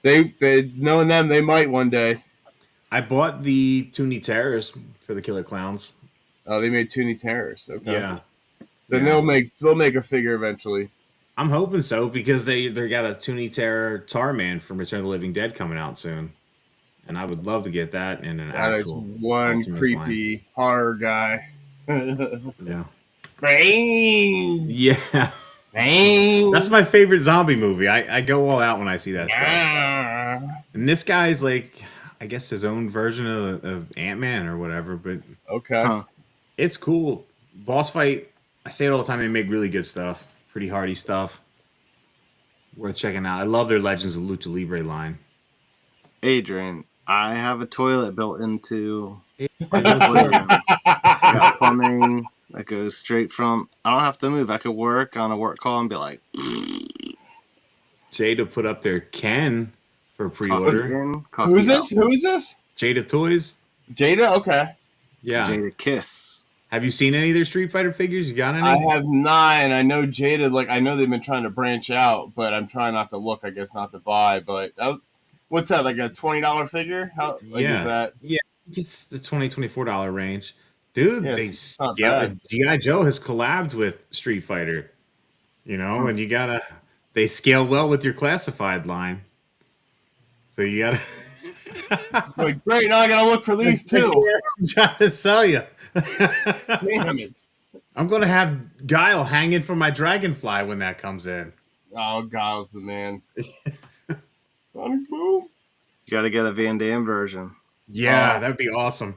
They knowing them, they might one day. I bought the Toonie Terrors for the Killer Clowns. Oh, they made Toonie Terrors. Okay. Yeah. Then they'll make a figure eventually. I'm hoping so because they got a Toonie Terror Tarman from Return of the Living Dead coming out soon, and I would love to get that in an actual. That is one creepy horror guy. Yeah. Bang! Yeah. Bang! That's my favorite zombie movie. I go all out when I see that stuff. And this guy's like, I guess his own version of Ant-Man or whatever, but okay. It's cool. Boss Fight, I say it all the time, they make really good stuff. Pretty hardy stuff. Worth checking out. I love their Legends of Lucha Libre line. Adrian, I have a toilet built into got plumbing that goes straight from. I don't have to move. I could work on a work call and be like. Jada put up their Ken for pre-order. Who is this? Jada Toys. Jada, okay. Yeah. Jada Kiss. Have you seen any of their Street Fighter figures? You got any? I have not, and I know Jada. Like, I know they've been trying to branch out, but I'm trying not to look. I guess not to buy. But what's that? Like a $20 figure? How? Like, is that? Yeah, it's the $24 range, dude. G.I. Joe has collabed with Street Fighter. You know, and they scale well with your classified line. So you gotta. Like, great, now I gotta look for these too. I'm trying to sell you. Damn it. I'm gonna have Guile hanging from my Dragonfly when that comes in. Oh, Guile's the man. Sonic Boom. You gotta get a Van Damme version. Yeah, that'd be awesome.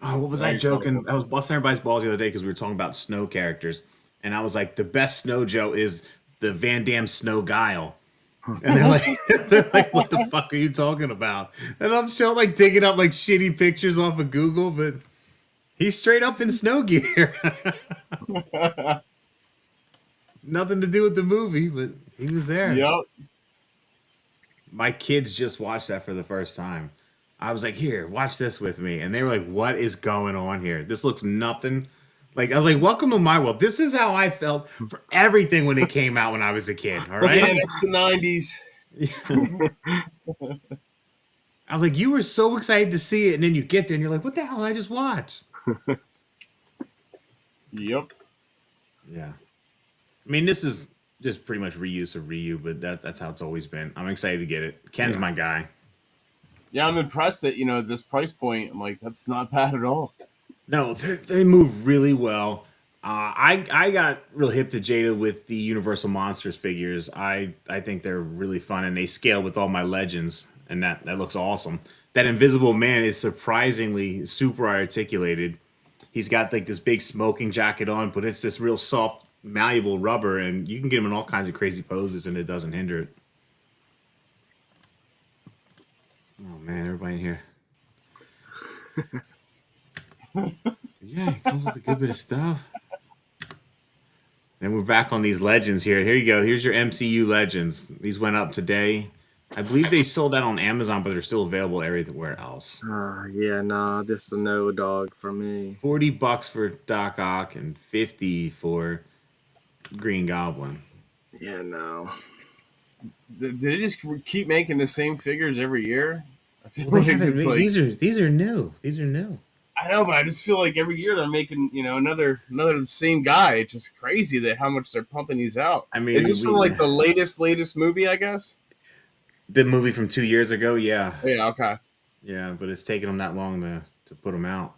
Oh, what was I joking? I was busting everybody's balls the other day because we were talking about snow characters. And I was like, the best Snow Joe is the Van Damme Snow Guile. And they're like, what the fuck are you talking about? And I'm still like digging up like shitty pictures off of Google, but he's straight up in snow gear. Nothing to do with the movie, but he was there. Yep. My kids just watched that for the first time. I was like, here, watch this with me. And they were like, what is going on here? This looks nothing. Like, I was like, welcome to my world. This is how I felt for everything when it came out when I was a kid. All right. Yeah, that's the 90s. I was like, you were so excited to see it. And then you get there and you're like, what the hell did I just watch? Yep. Yeah. I mean, this is just pretty much reuse of Ryu, but that's how it's always been. I'm excited to get it. Ken's my guy. Yeah, I'm impressed that this price point. I'm like, that's not bad at all. No, they move really well. I got real hip to Jada with the Universal Monsters figures. I think they're really fun, and they scale with all my legends, and that looks awesome. That Invisible Man is surprisingly super articulated. He's got like this big smoking jacket on, but it's this real soft, malleable rubber, and you can get him in all kinds of crazy poses, and it doesn't hinder it. Oh man, everybody in here. Yeah, it comes with a good bit of stuff. And we're back on these legends here. Here you go. Here's your MCU legends. These went up today. I believe they sold out on Amazon, but they're still available everywhere else. Yeah, nah, this is a no dog for me. $40 for Doc Ock and $50 for Green Goblin. Yeah, no. Did they just keep making the same figures every year? I feel Well, it's like, these are new. These are new. I know, but I just feel like every year they're making another the same guy. It's just crazy that how much they're pumping these out. I mean, is this from like the latest movie? I guess the movie from 2 years ago. Yeah. Yeah. Okay. Yeah, but it's taken them that long to put them out,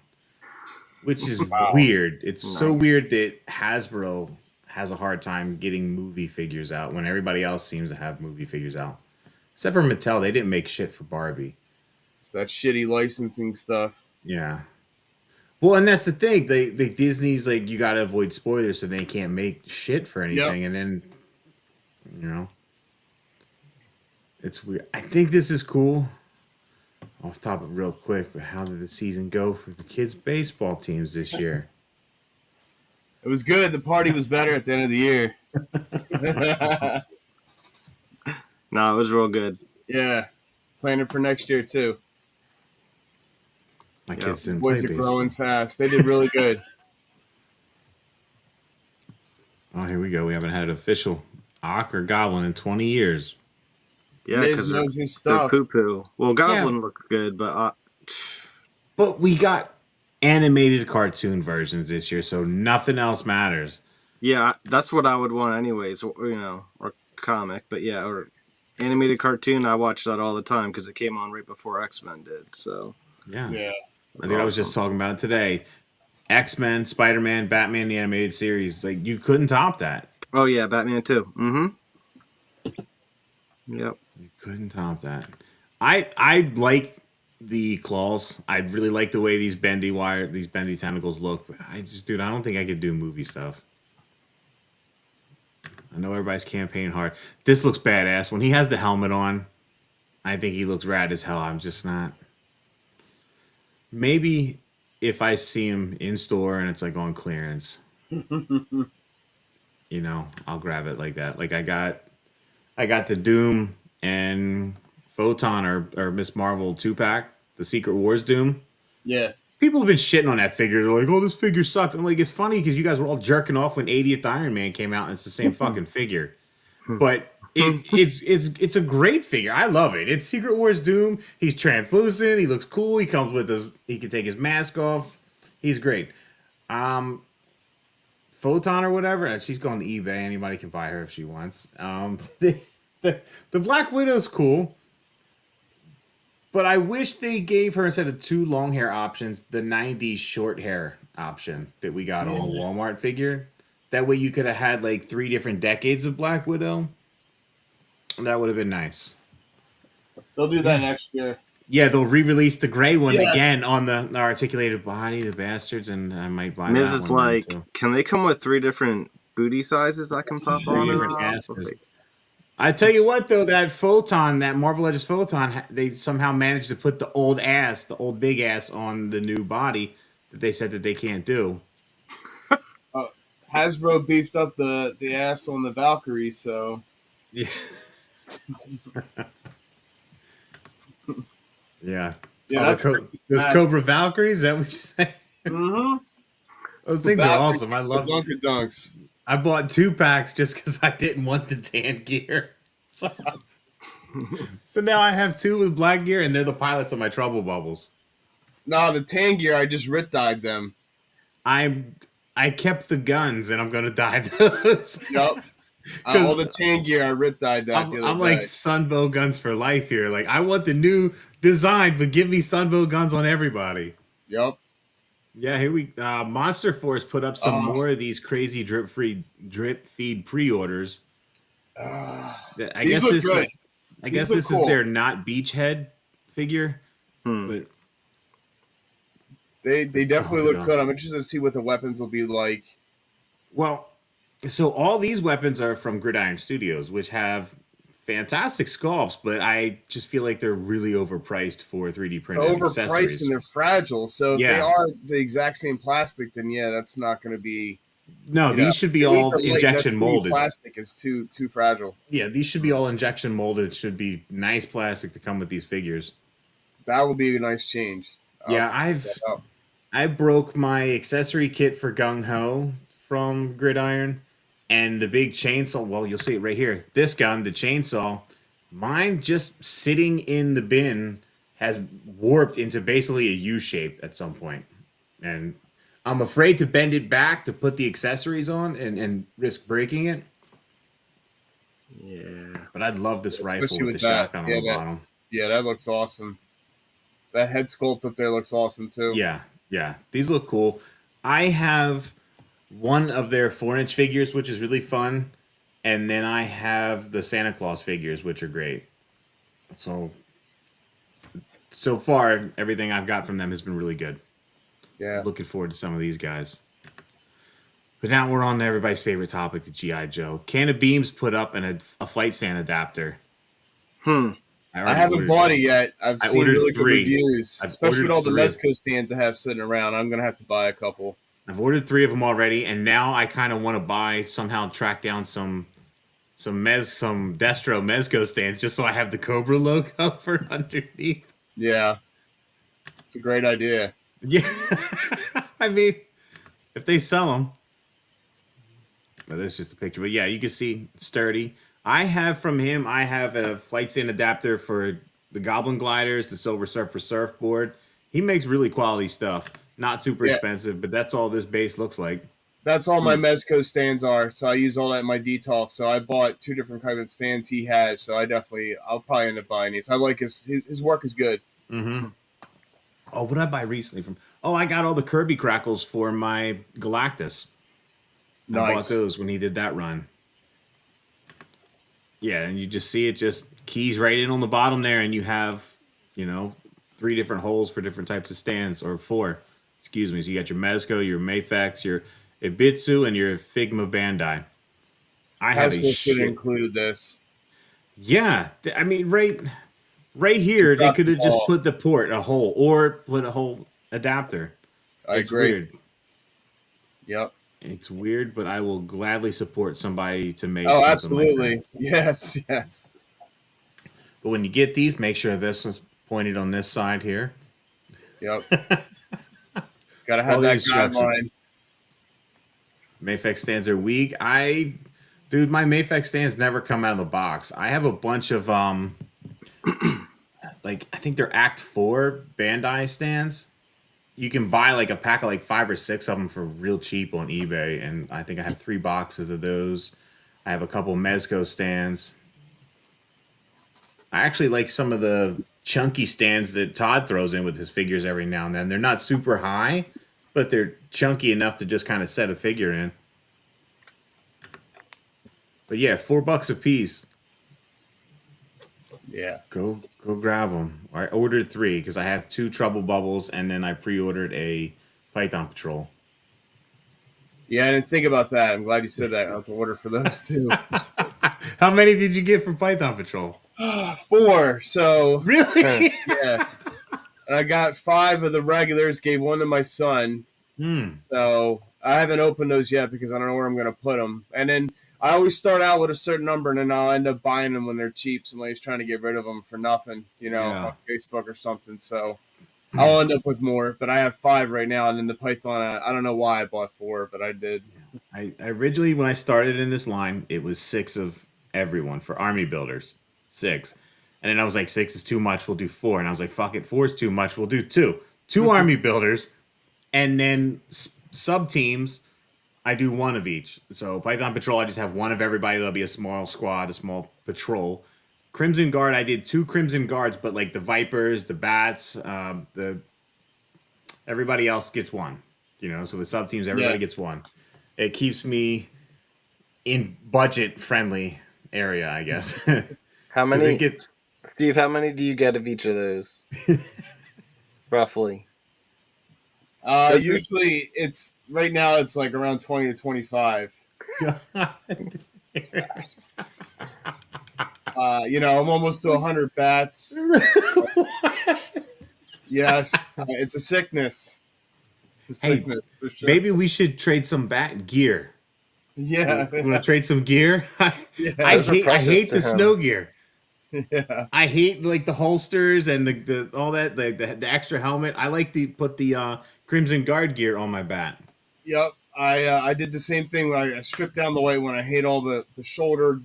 which is weird. It's so weird that Hasbro has a hard time getting movie figures out when everybody else seems to have movie figures out. Except for Mattel, they didn't make shit for Barbie. It's that shitty licensing stuff. Yeah. Well, and that's the thing. They Disney's like, you got to avoid spoilers, so they can't make shit for anything. Yep. And then, it's weird. I think this is cool. Off topic real quick, but how did the season go for the kids' baseball teams this year? It was good. The party was better at the end of the year. No, it was real good. Yeah. Planning for next year, too. My kids didn't play baseball. Boys are growing fast. They did really good. Oh, here we go. We haven't had an official Ock or Goblin in 20 years. Yeah, because they're poo-poo. Well, Goblin looked good, but... But we got animated cartoon versions this year, so nothing else matters. Yeah, that's what I would want anyways, or comic. But yeah, or animated cartoon, I watched that all the time because it came on right before X-Men did, so... Yeah. I think I was just talking about it today. X-Men, Spider-Man, Batman, the animated series. Like, you couldn't top that. Oh, yeah, Batman too. Mm-hmm. Yep. You couldn't top that. I like the claws. I really like the way these bendy tentacles look. But I don't think I could do movie stuff. I know everybody's campaigning hard. This looks badass. When he has the helmet on, I think he looks rad as hell. I'm just not... Maybe if I see him in store and it's like on clearance, I'll grab it like that. Like I got the Doom and Photon or Miss Marvel 2-pack, the Secret Wars Doom. Yeah. People have been shitting on that figure. They're like, "Oh, this figure sucked." I'm like, it's funny because you guys were all jerking off when 80th Iron Man came out and it's the same fucking figure. But it's a great figure. I love it. It's Secret Wars Doom. He's translucent. He looks cool. He comes with he can take his mask off. He's great. Photon or whatever. She's going to eBay. Anybody can buy her if she wants. The Black Widow's cool. But I wish they gave her, instead of 2 long hair options, the 90s short hair option that we got on a Walmart figure. That way you could have had like 3 different decades of Black Widow. That would have been nice. They'll do that next year. Yeah, they'll re-release the gray one again on the articulated body, the bastards, and I might buy Miz that is one. Like, can they come with 3 different booty sizes I can pop 3 on? different asses. I tell you what, though, that Photon, that Marvel Legends Photon, they somehow managed to put the old big ass on the new body that they said that they can't do. Hasbro beefed up the ass on the Valkyrie, so... Yeah. Yeah. Those Cobra Valkyries, is that what you're saying? Mm-hmm. Those things are awesome. I love them. Dunks. I bought 2 packs just because I didn't want the tan gear. So now I have 2 with black gear, and they're the pilots of my Trouble Bubbles. No, the tan gear, I just dyed them. I kept the guns, and I'm going to dye those. Yep. All the chain gear, I rip-dyed that the other I'm day. like Sunbow guns for life here. Like, I want the new design, but give me Sunbow guns on everybody. Yep. Yeah, here we Monster Force put up some more of these crazy drip feed pre-orders. I guess this good. is this is their not Beachhead figure. But they definitely look good. I'm interested to see what the weapons will be like. Well, so all these weapons are from Gridiron Studios, which have fantastic sculpts, but I just feel like they're really overpriced for 3D printed accessories. And they're fragile. So if they are the exact same plastic, then that's not going to be. No, these should be all injection molded. Plastic is too fragile. Yeah, these should be all injection molded. It should be nice plastic to come with these figures. That will be a nice change. I broke my accessory kit for Gung Ho from Gridiron, and the big chainsaw. Well, you'll see it right here. This gun, the chainsaw, mine just sitting in the bin has warped into basically a U shape at some point, and I'm afraid to bend it back to put the accessories on and risk breaking it. Yeah, but I'd love this rifle with the shotgun on the bottom. Yeah, that looks awesome. That head sculpt up there looks awesome too. Yeah, these look cool. I have one of their 4-inch figures, which is really fun, and then I have the Santa Claus figures, which are great. So far, everything I've got from them has been really good. Yeah, looking forward to some of these guys. But now we're on to everybody's favorite topic, the G.I. Joe. Can of Beams put up a flight stand adapter. I haven't bought it yet. I've seen really good reviews, especially with all the Mezco stands I have sitting around. I'm gonna have to buy a couple. I've ordered 3 of them already, and now I kind of want to track down some Destro Mezco stands just so I have the Cobra logo for underneath. Yeah, it's a great idea. Yeah, I mean, if they sell them, well, that's just a picture. But yeah, you can see sturdy. I have from him. I have a flight stand adapter for the Goblin gliders, the Silver Surfer surfboard. He makes really quality stuff. Not super expensive, but that's all this base looks like. That's all my Mezco stands are. So I use all that in my DTOF. So I bought 2 different kinds of stands he has. So I'll probably end up buying these. I like his work is good. Mm-hmm. Oh, what did I buy recently from? Oh, I got all the Kirby Crackles for my Galactus. Nice. I bought those when he did that run. Yeah, and you just see it just keys right in on the bottom there, and you have, 3 different holes for different types of stands, or 4. Excuse me. So you got your Mezco, your Mafex, your Ibitsu, and your Figma Bandai. I have a should include this. Yeah, I mean, right here, they could have just put the port, a hole, or put a whole adapter. It's agree. Weird. Yep. It's weird, but I will gladly support somebody to make. Oh, absolutely. Like yes. But when you get these, make sure this is pointed on this side here. Yep. Gotta have that guideline. Mafex stands are weak. My Mafex stands never come out of the box. I have a bunch of I think they're Act 4 Bandai stands. You can buy a pack of 5 or 6 of them for real cheap on eBay, and I think I have 3 boxes of those. I have a couple Mezco stands. I actually like some of the chunky stands that Todd throws in with his figures every now and then. They're not super high, but they're chunky enough to just kind of set a figure in. But yeah, $4 a piece. Yeah. Go grab them. I ordered 3 because I have 2 Trouble Bubbles, and then I pre-ordered a Python Patrol. Yeah, I didn't think about that. I'm glad you said that. I'll have to order for those too. How many did you get from Python Patrol? 4. So really? Yeah. And I got 5 of the regulars, gave 1 to my son. So I haven't opened those yet because I don't know where I'm going to put them. And then I always start out with a certain number, and then I'll end up buying them when they're cheap. Somebody's trying to get rid of them for nothing, on Facebook or something. So I'll end up with more. But I have 5 right now, and then the Python, I don't know why I bought 4, but I did. I originally, when I started in this line, it was 6 of everyone for army builders. 6. And then I was like, 6 is too much, we'll do 4. And I was like, fuck it, 4 is too much, we'll do 2. 2 army builders, and then sub teams I do one of each. So Python Patrol, I just have one of everybody. There'll be a small squad, a small patrol. Crimson Guard, I did 2 Crimson Guards, but like the Vipers, the Bats, the everybody else gets one. So the sub teams, everybody gets one. It keeps me in budget friendly area, I guess. How many? Steve, how many do you get of each of those? Roughly. Usually it's right now it's like around 20 to 25. I'm almost to 100 bats. Yes, it's a sickness. It's a sickness for sure. Maybe we should trade some bat gear. Yeah. Want to trade some gear? I hate the snow gear. Yeah. I hate like the holsters and the all that, the extra helmet. I like to put the Crimson Guard gear on my bat. Yep. I did the same thing when I stripped down the weight when I hate all the shoulder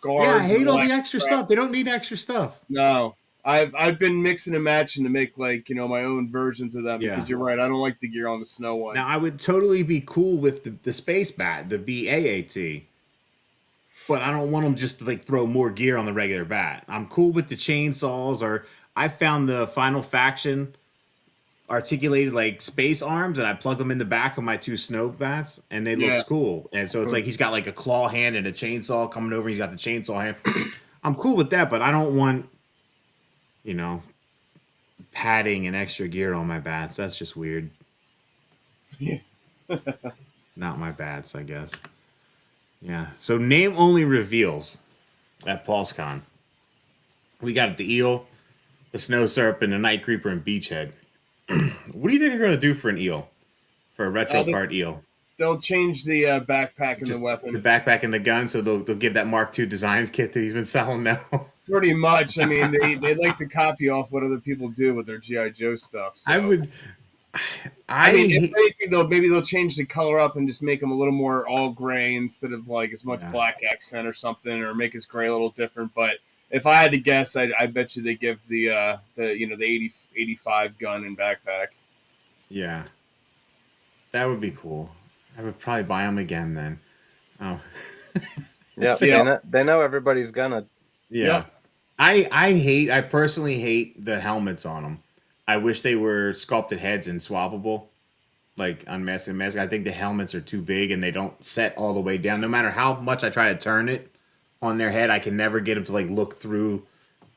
guards. Yeah, I hate all the extra stuff. They don't need extra stuff. No. I've been mixing and matching to make like, my own versions of them because you're right. I don't like the gear on the snow one. Now I would totally be cool with the space bat, the BAAT. But I don't want them just to like throw more gear on the regular bat. I'm cool with the chainsaws, or I found the Final Faction articulated like space arms, and I plug them in the back of my 2 snow bats, and they looks cool. And so it's like he's got like a claw hand and a chainsaw coming over. He's got the chainsaw hand. I'm cool with that, but I don't want, padding and extra gear on my bats. That's just weird. Yeah. Not my bats, I guess. Yeah. So name only reveals at PulseCon. We got the eel, the snow serpent, the night creeper, and beachhead. What do you think they're going to do for an eel? For a retro card eel? They'll change the backpack and the weapon. The backpack and the gun, so they'll give that Mark II Designs kit that he's been selling now. Pretty much. I mean, they like to copy off what other people do with their G.I. Joe stuff. So. I mean, if anything, maybe they'll change the color up and just make them a little more all gray instead of like as much black accent or something, or make his gray a little different. But if I had to guess, I bet you they give the 85 gun and backpack. Yeah, that would be cool. I would probably buy them again then. Oh, yeah. They know everybody's gonna. Yeah, I personally hate the helmets on them. I wish they were sculpted heads and swappable, like unmasked and masked. I think the helmets are too big and they don't set all the way down. No matter how much I try to turn it on their head, I can never get them to like look through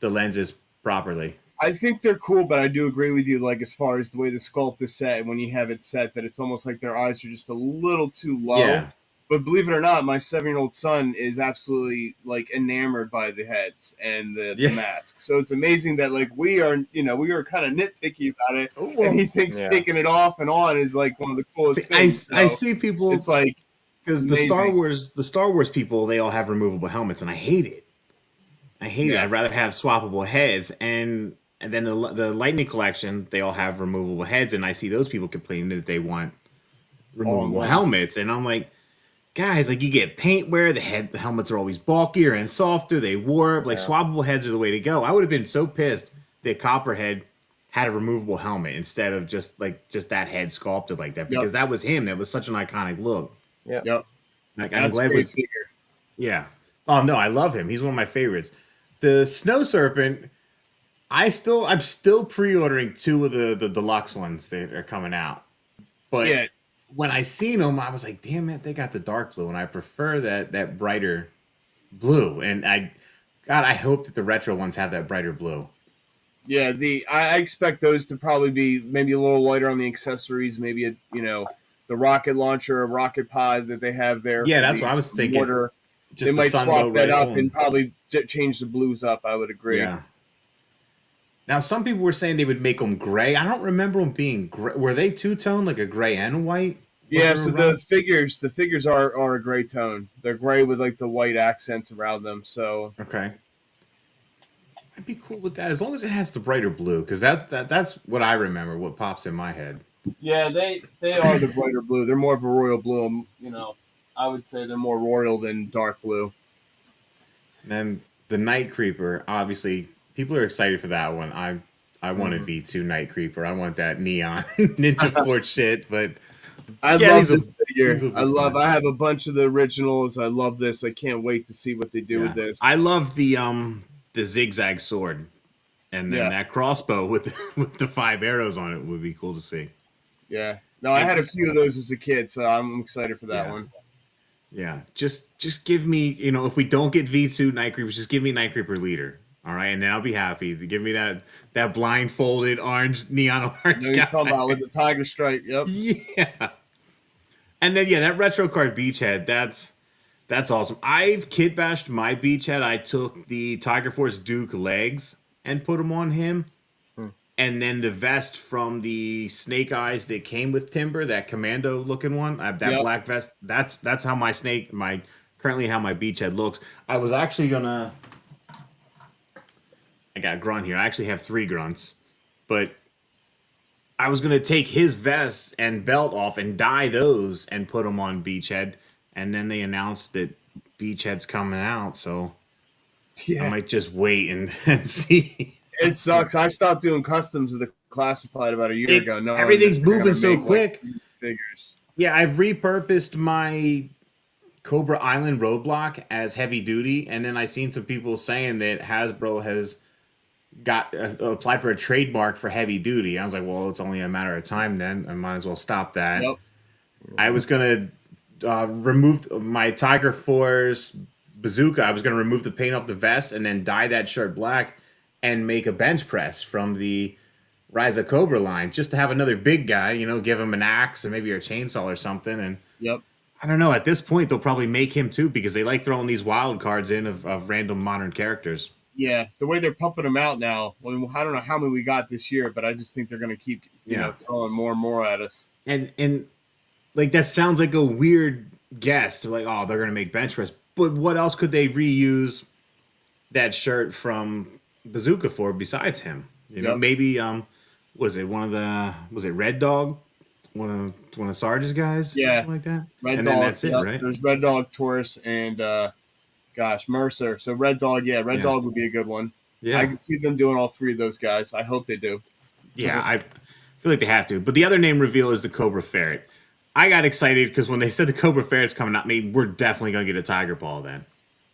the lenses properly. I think they're cool, but I do agree with you, like as far as the way the sculpt is set, when you have it set, that it's almost like their eyes are just a little too low. Yeah. But believe it or not, my 7-year-old son is absolutely like enamored by the heads and the mask. So it's amazing that like we are kind of nitpicky about it, and he thinks taking it off and on is like one of the coolest things. I see people. It's like because the Star Wars people, they all have removable helmets, and I hate it. it. I'd rather have swappable heads, and then the Lightning Collection, they all have removable heads, and I see those people complaining that they want removable helmets, and I'm like, guys, like you get paint wear, the helmets are always bulkier and softer, they warp. Like swappable heads are the way to go. I would have been so pissed that Copperhead had a removable helmet instead of just that head sculpted like that, because that was him. That was such an iconic look. Yep. Like I'm glad we figure. Yeah. Oh no, I love him. He's one of my favorites. The Snow Serpent, I'm still pre-ordering 2 of the deluxe ones that are coming out. But when I seen them, I was like, damn it, they got the dark blue, and I prefer that brighter blue. And I hope that the retro ones have that brighter blue. Yeah, I expect those to probably be maybe a little lighter on the accessories, maybe the rocket launcher, a rocket pod that they have there. Yeah, that's what I was thinking. They might swap that up and probably change the blues up. I would agree. Yeah. Now, some people were saying they would make them gray. I don't remember them being gray. Were they two-tone, like a gray and white? Yeah, so the figures are a gray tone. They're gray with like the white accents around them. So okay, I'd be cool with that as long as it has the brighter blue, because that's what I remember. What pops in my head. Yeah, they are the brighter blue. They're more of a royal blue. I would say they're more royal than dark blue. And then the Night Creeper, obviously. People are excited for that one. I want a V2 Night Creeper. I want that neon Ninja Force shit. But I love this figure. These will be fun. I have a bunch of the originals. I love this. I can't wait to see what they do with this. I love the zigzag sword, and then that crossbow with with the 5 arrows on it would be cool to see. Yeah. No, I had a few of those as a kid, so I'm excited for that one. Yeah, just give me, if we don't get V2 Night Creepers, just give me Night Creeper leader. All right, and then I'll be happy. Give me that blindfolded orange, neon orange guy. You're talking about with the tiger stripe. Yep. Yeah. And then that retro card Beachhead, that's awesome. I've kid bashed my Beachhead. I took the Tiger Force Duke legs and put them on him. And then the vest from the Snake Eyes that came with Timber, that commando looking one, that black vest. That's how currently how my Beachhead looks. I was actually gonna. I got a grunt here. I actually have 3 grunts, but I was gonna take his vest and belt off and dye those and put them on Beachhead, and then they announced that Beachhead's coming out, so I might just wait and see. It sucks. I stopped doing customs of the classified about a year ago. No, everything's moving so quick. Figures. Yeah, I've repurposed my Cobra Island roadblock as heavy duty, and then I seen some people saying that Hasbro has got applied for a trademark for heavy duty. I was like, well, it's only a matter of time then. I might as well stop that. Yep. I was gonna remove my Tiger Force bazooka. I was gonna remove the paint off the vest and then dye that shirt black and make a bench press from the Rise of Cobra line, just to have another big guy, give him an axe or maybe a chainsaw or something. And I don't know, at this point, they'll probably make him too, because they like throwing these wild cards in of random modern characters. Yeah, the way they're pumping them out now, I don't know how many we got this year, but I just think they're going to keep throwing more and more at us. And like, that sounds like a weird guess to like, oh, they're going to make bench press. But what else could they reuse that shirt from Bazooka for besides him? Maybe was it Red Dog, one of Sarge's guys? Yeah, like that. Red and Dog. Then that's it, right? There's Red Dog, Taurus, and Mercer. So Red Dog, Red Dog would be a good one. Yeah, I can see them doing all 3 of those guys. I hope they do. Yeah, I feel like they have to. But the other name reveal is the Cobra Ferret. I got excited because when they said the Cobra Ferret's coming out, we're definitely gonna get a Tiger Paw then.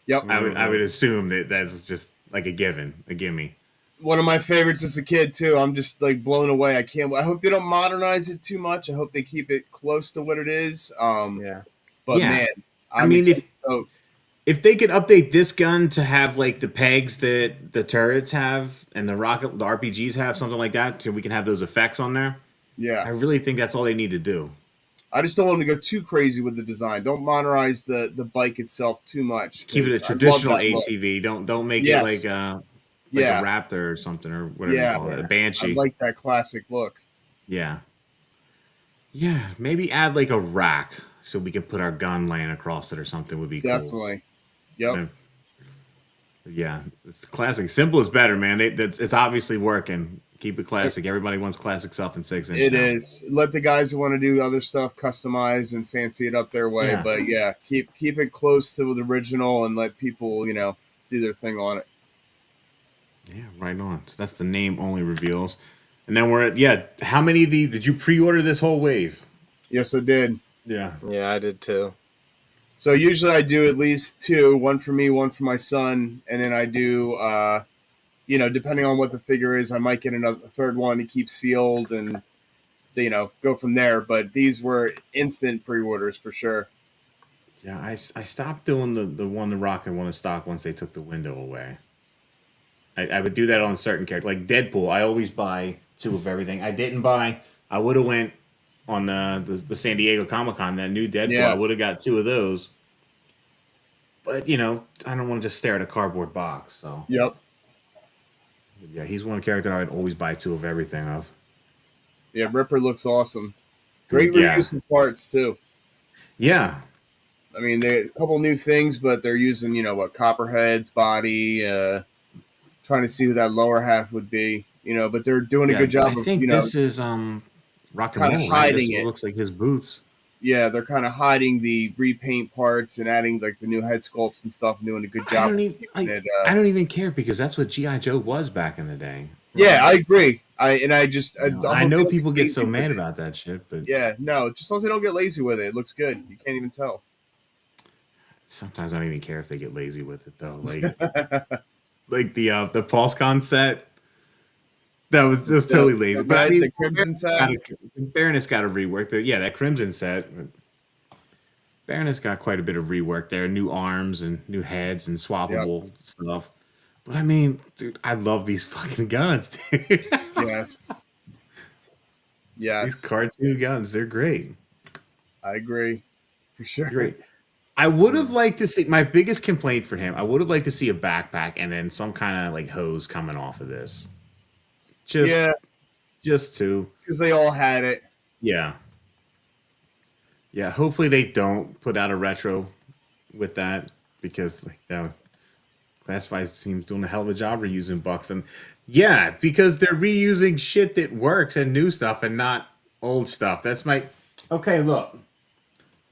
Yep, I would assume that's just like a gimme. One of my favorites as a kid too. I'm just like blown away. I hope they don't modernize it too much. I hope they keep it close to what it is. But man, if they could update this gun to have like the pegs that the turrets have and the RPGs have, something like that, so we can have those effects on there. Yeah, I really think that's all they need to do. I just don't want them to go too crazy with the design. Don't modernize the bike itself too much. Keep it a traditional ATV. Don't make it like a Raptor or something, or whatever you call it, a Banshee. I like that classic look. Yeah. Yeah, maybe add like a rack so we can put our gun laying across it or something would be definitely. Cool. Yep. Yeah, it's classic. Simple is better, man. It's obviously working. Keep it classic. Everybody wants classic stuff in 6-inch. It is. Let the guys who want to do other stuff customize and fancy it up their way. Yeah. But keep it close to the original and let people, do their thing on it. Yeah, right on. So that's the name only reveals. And then we're at, how many of these did you pre-order this whole wave? Yes, I did. Yeah. Yeah, I did too. So usually I do at least 2, one for me, one for my son. And then I do, depending on what the figure is, I might get a 3rd one to keep sealed and, go from there. But these were instant pre-orders for sure. Yeah, I stopped doing the one to rock and one to stock once they took the window away. I would do that on certain characters. Like Deadpool, I always buy 2 of everything. I would have went on the San Diego Comic-Con, that new Deadpool. Yeah. I would have got 2 of those. But, I don't want to just stare at a cardboard box. So Yep. Yeah, he's one character I would always buy 2 of everything of. Yeah, Ripper looks awesome. Great reuse of parts, too. Yeah. I mean, a couple new things, but they're using, Copperhead's body, trying to see who that lower half would be, but they're doing a good job. I think this is rock and roll. Hiding it. It looks like his boots. Yeah, they're kind of hiding the repaint parts and adding like the new head sculpts and stuff, and doing a good job. I don't even care because that's what G.I. Joe was back in the day. Yeah, I agree. I know people get so mad about that shit, but yeah, no, just as long as they don't get lazy with it, it looks good. You can't even tell. Sometimes I don't even care if they get lazy with it though. Like the PulseCon set. That was totally lazy. But I mean, the Crimson set. Baroness got a rework. That Crimson set. Baroness got quite a bit of rework there. New arms and new heads and swappable stuff. But I mean, dude, I love these fucking guns, dude. Yes. Yes. These cartoon guns, they're great. I agree. For sure. Great. I would have liked to see, my biggest complaint for him, I would have liked to see a backpack and then some kind of like hose coming off of this. Just two. Because they all had it. Yeah. Yeah, hopefully they don't put out a retro with that, because like Classified seems doing a hell of a job reusing bucks. And yeah, because they're reusing shit that works and new stuff and not old stuff. That's my... Okay, look.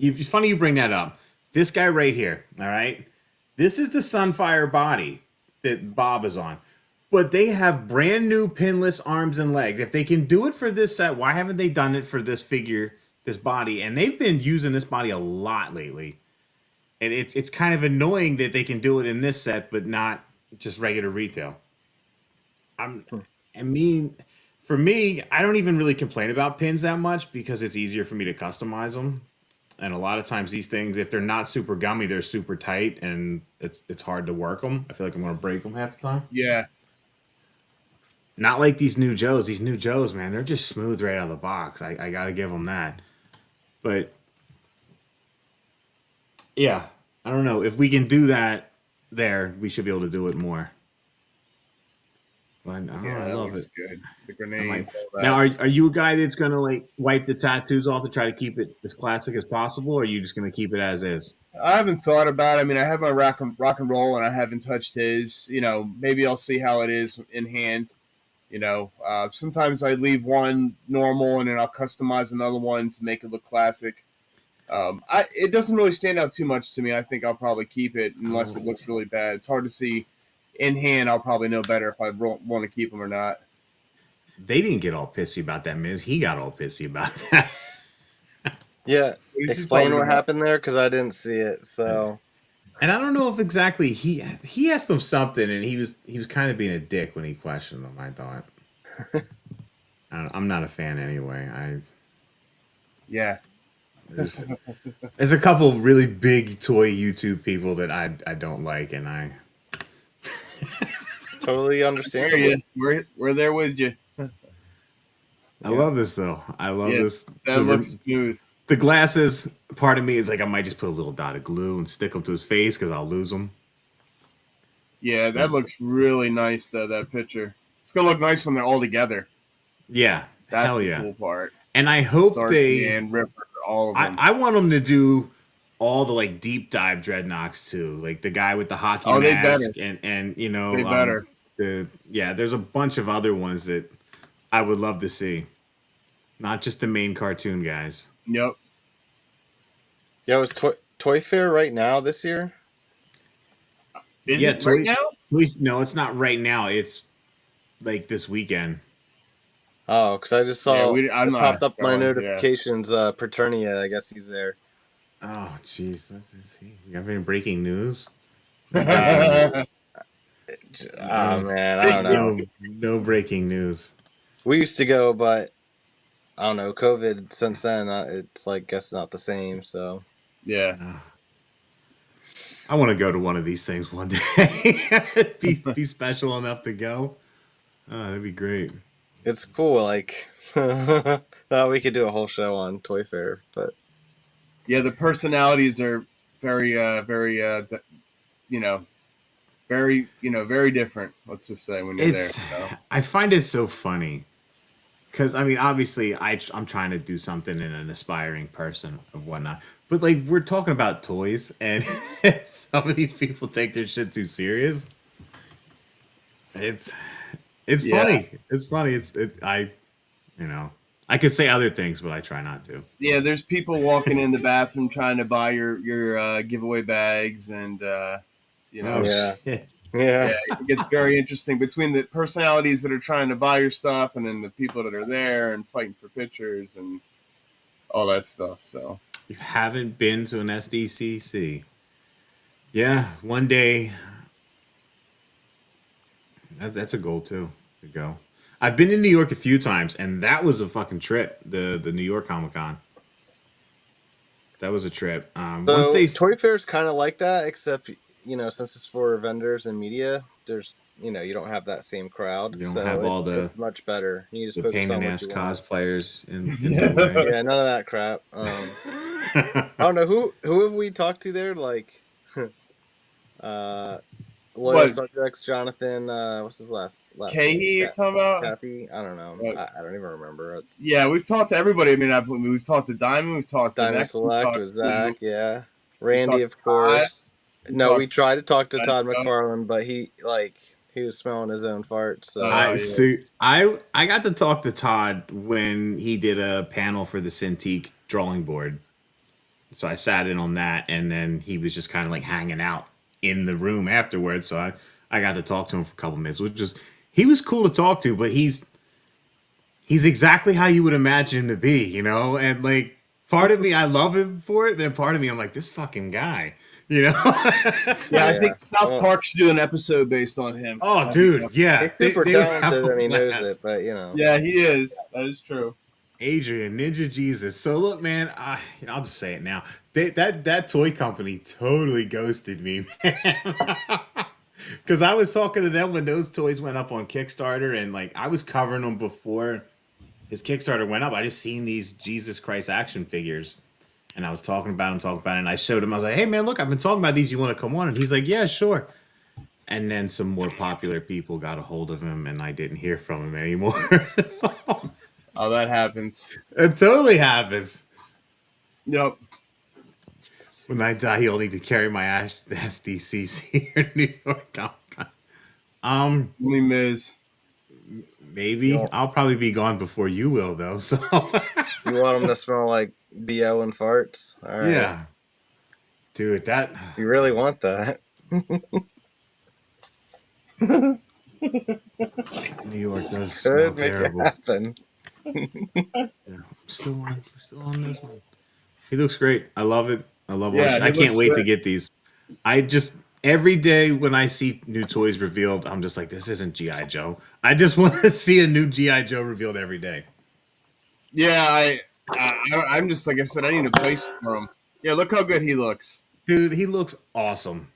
It's funny you bring that up. This guy right here, all right? This is the Sunfire body that Bob is on. But they have brand new pinless arms and legs. If they can do it for this set, why haven't they done it for this figure, this body? And they've been using this body a lot lately. And it's kind of annoying that they can do it in this set, but not just regular retail. I mean, for me, I don't even really complain about pins that much because it's easier for me to customize them. And a lot of times these things, if they're not super gummy, they're super tight, and it's hard to work them. I feel like I'm going to break them half the time. Yeah. Not like these new Joes. These new Joes, man, they're just smooth right out of the box. I got to give them that. But yeah, I don't know. If we can do that there, we should be able to do it more. But I love it. Good. The grenades. Now, are you a guy that's going to like wipe the tattoos off to try to keep it as classic as possible, or are you just going to keep it as is? I haven't thought about it. I mean, I have my rock and roll, and I haven't touched his. You know, maybe I'll see how it is in hand. You know, sometimes I leave one normal, and then I'll customize another one to make it look classic. It doesn't really stand out too much to me. I think I'll probably keep it unless it looks really bad. It's hard to see in hand. I'll probably know better if I want to keep them or not. They didn't get all pissy about that, Miz. He got all pissy about that. Yeah, explain what happened there, because I didn't see it. So, and I don't know if exactly he asked him something, and he was kind of being a dick when he questioned him. I thought. I'm not a fan anyway. There's a couple of really big toy YouTube people that I don't like, and I totally understand. We're there with you. I love this though. I love this. That looks smooth. The glasses, part of me is like, I might just put a little dot of glue and stick them to his face because I'll lose them. Yeah, that looks really nice though. That picture. It's gonna look nice when they're all together. Yeah, that's the cool part. And I hope and Ripper, all of them. I want them to do all the like deep dive dreadnoughts too, like the guy with the hockey mask, and you know, they better. There's a bunch of other ones that I would love to see, not just the main cartoon guys. Yep. Yeah, it's Toy Fair right now this year. Is it right now? No, it's not right now. It's like this weekend. Oh, because I just saw it popped up my notifications. Paternia, I guess he's there. Oh, jeez. You have any breaking news? Oh, man, I don't know. No breaking news. We used to go, but I don't know. COVID since then, it's like guess not the same. So yeah. I want to go to one of these things one day. be special enough to go. Oh, that'd be great. It's cool. Like we could do a whole show on Toy Fair, but yeah, the personalities are very, very different. Let's just say when you're there. So. I find it so funny because I mean, obviously, I'm trying to do something in an aspiring person and whatnot. But like we're talking about toys, and some of these people take their shit too serious. It's funny. It's funny. I could say other things, but I try not to. Yeah, there's people walking in the bathroom trying to buy your giveaway bags, and Shit. Yeah. It gets very interesting between the personalities that are trying to buy your stuff and then the people that are there and fighting for pictures and all that stuff. So You haven't been to an SDCC? Yeah, one day. That's a goal too, to go. I've been to New York a few times, and that was a fucking trip. The New York Comic Con. That was a trip. Once So they, Toy Fair is kind of like that, except since it's for vendors and media, there's you don't have that same crowd, you don't so have all it's much better. You just the focus pain in on what ass you want. cosplayers in the way. Yeah, none of that crap. I don't know who have we talked to there, like uh loyal what subjects, Jonathan. What's his last name? Kahi you're talking about? Cappy. I don't know. Uh, I don't even remember. yeah, we've talked to everybody. I mean, we've talked to Diamond, we've talked to Diamond Next, we've Select talked with to Zach. Yeah, we Randy, talked of to Todd, course. we No, we talked tried to talk to to Todd Joe. McFarlane, but he was smelling his own farts. So I see. I got to talk to Todd when he did a panel for the Cintiq drawing board. So I sat in on that, and then he was just kind of like hanging out in the room afterwards. So I got to talk to him for a couple minutes, which just he was cool to talk to, but he's exactly how you would imagine him to be, you know? And like part of me I love him for it, then part of me I'm like, this fucking guy, you know? Yeah, I think South Well, Park should do an episode based on him. Oh, dude, yeah. he's super They would have talented a and he knows blast. it, but Yeah, he is. That is true. Adrian, Ninja Jesus. So look, man, I'll just say it now. That toy company totally ghosted me, man. Because I was talking to them when those toys went up on Kickstarter, and like I was covering them before his Kickstarter went up. I just seen these Jesus Christ action figures, and I was talking about them, and I showed him. I was like, "Hey, man, look, I've been talking about these. You want to come on?" And he's like, "Yeah, sure." And then some more popular people got a hold of him, and I didn't hear from him anymore. Oh, that happens. It totally happens. Yep. When I die, you'll need to carry my ass to SDCC or New York Comic Con. Only Miz. Maybe I'll probably be gone before you will, though. So you want them to smell like BO and farts? All right. Yeah, dude, that You really want that? New York does smell Could make terrible. it happen. Yeah. Still on this one. He looks great. I love it. I love Yeah, it. I he can't looks wait to great. get these. I just every day when I see new toys revealed, I'm just like, this isn't GI Joe. I just want to see a new GI Joe revealed every day. Yeah, I'm just like I said. I need a place for him. Yeah, look how good he looks. Dude, he looks awesome.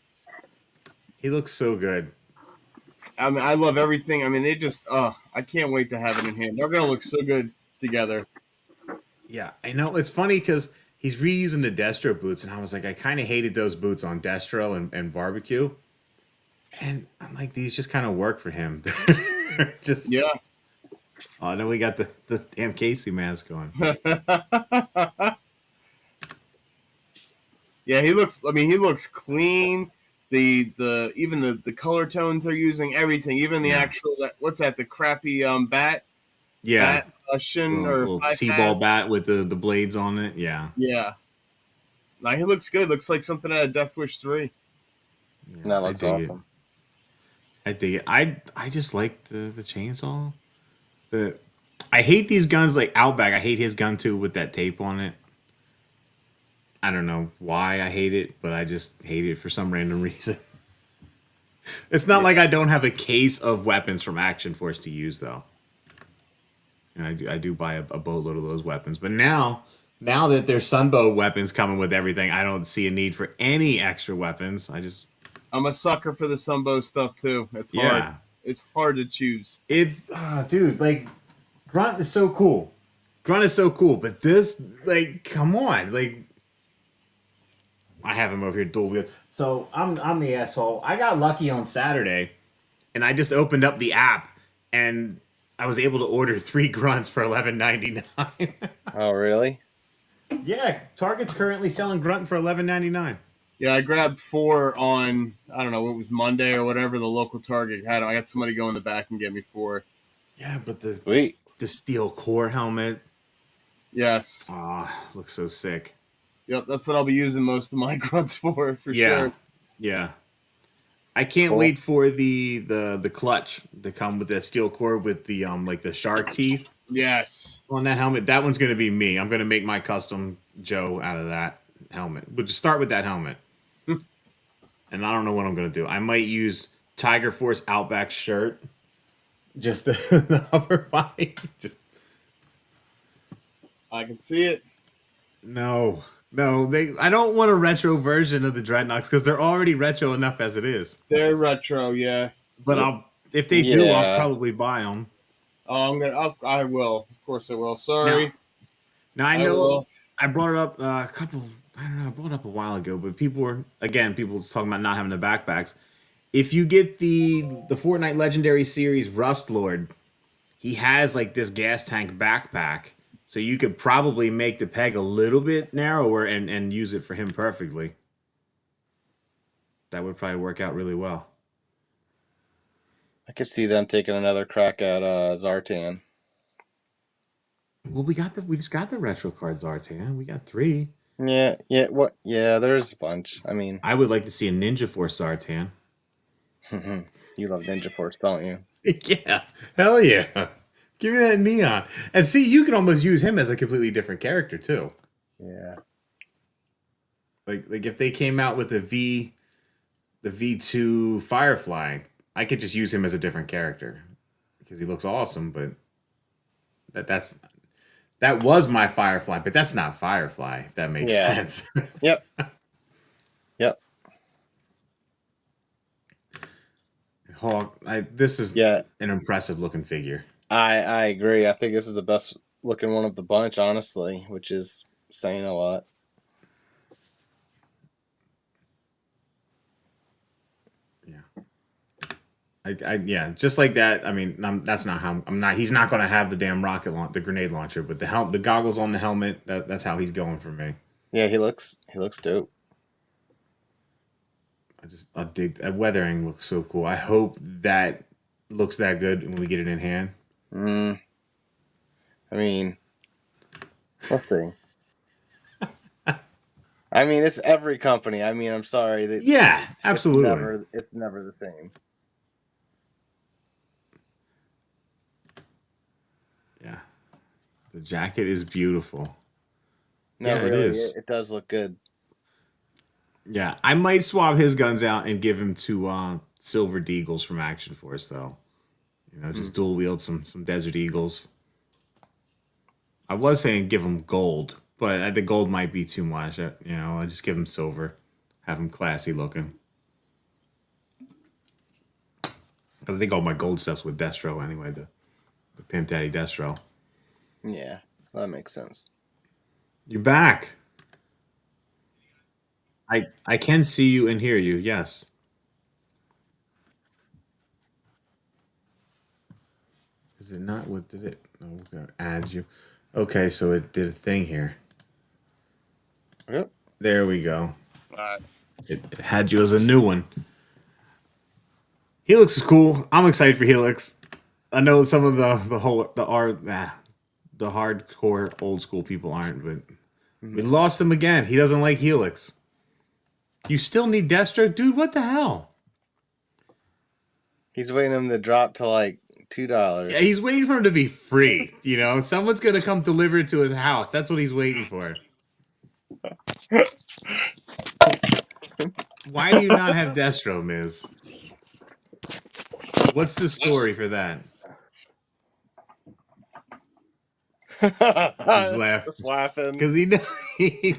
He looks so good. I mean, I love everything. I mean, they just. I can't wait to have it in hand. They're gonna look so good together. Yeah, I know. It's funny because he's reusing the Destro boots, and I was like, I kind of hated those boots on Destro and Barbecue. And I'm like, these just kind of work for him. Just Yeah. Oh, then we got the damn Casey mask on. Yeah, he looks. I mean, he looks clean. The even the color tones they're using, everything, even the actual what's that? The crappy bat. Yeah, Bat shin little or T-ball bat with the blades on it. Yeah, Yeah. Now he looks good. Looks like something out of Death Wish 3. yeah That looks awesome. I dig it. I just like the chainsaw. I hate these guns like Outback. I hate his gun too with that tape on it. I don't know why I hate it, but I just hate it for some random reason. It's not like I don't have a case of weapons from Action Force to use though. And I do buy a boatload of those weapons. But now that there's Sunbow weapons coming with everything, I don't see a need for any extra weapons. I'm a sucker for the Sunbow stuff too. It's hard. Yeah. It's hard to choose. It's dude, like Grunt is so cool. Grunt is so cool, but this, like, come on, like, I have him over here dual wield. So I'm the asshole. I got lucky on Saturday, and I just opened up the app, and I was able to order 3 grunts for $11.99. Oh, really? Yeah, Target's currently selling grunt for $11.99. Yeah, I grabbed 4 on, I don't know, it was Monday or whatever the local Target had. I got somebody go in the back and get me 4. Yeah, but the steel core helmet. Yes. Looks so sick. Yep, that's what I'll be using most of my grunts for Yeah. sure. Yeah. I can't wait for the clutch to come with that steel core with the like the shark teeth. Yes. On that helmet. That one's going to be me. I'm going to make my custom Joe out of that helmet. But just start with that helmet. And I don't know what I'm going to do. I might use Tiger Force Outback shirt. Just the upper body. Just I can see it. No. I don't want a retro version of the Dreadnoks because they're already retro enough as it is. They're retro, yeah. But if they do, I'll probably buy them. Oh, I will. Of course I will. Sorry. Now I know I brought it up I brought it up a while ago, but people were talking about not having the backpacks. If you get the Fortnite Legendary Series Rust Lord, he has like this gas tank backpack. So you could probably make the peg a little bit narrower and use it for him perfectly. That would probably work out really well. I could see them taking another crack at Zartan. Well, we just got the retro card Zartan. We got 3. Yeah, there's a bunch. I mean, I would like to see a Ninja Force Zartan. You love Ninja Force, don't you? Yeah, hell yeah. Give me that neon. And see, you can almost use him as a completely different character too. Yeah. Like if they came out with the V2 Firefly, I could just use him as a different character because he looks awesome. But that was my Firefly, but that's not Firefly. If that makes sense. Yep. Hawk, this is an impressive looking figure. I agree. I think this is the best looking one of the bunch, honestly, which is saying a lot. Yeah, just like that. I mean, that's not how I'm not. He's not going to have the damn the grenade launcher, but the goggles on the helmet. That's how he's going for me. Yeah, he looks dope. I dig that weathering looks so cool. I hope that looks that good when we get it in hand. I mean, we'll see. I mean, it's every company. I mean, I'm sorry. Yeah, absolutely. It's never the same. Yeah. The jacket is beautiful. No, yeah, really, it is. It does look good. Yeah, I might swap his guns out and give him to Silver Deagles from Action Force, though. You know, just dual wield some Desert Eagles. I was saying give him gold, but the gold might be too much. You know, I just give him silver, have him classy looking. I think all my gold stuff's with Destro anyway. The Pimp Daddy Destro. Yeah, that makes sense. You're back. I can see you and hear you. Yes. Is it not? What did it? No, we're gonna add you. Okay, so it did a thing here. Yep. There we go. It had you as a new one. Helix is cool. I'm excited for Helix. I know some of the hardcore old school people aren't, but we lost him again. He doesn't like Helix. You still need Destro? Dude, what the hell? He's waiting him to drop to like $2. Yeah, he's waiting for him to be free. You know, someone's going to come deliver it to his house. That's what he's waiting for. Why do you not have Destro, Miz? What's the story for that? Just laughing. Because he's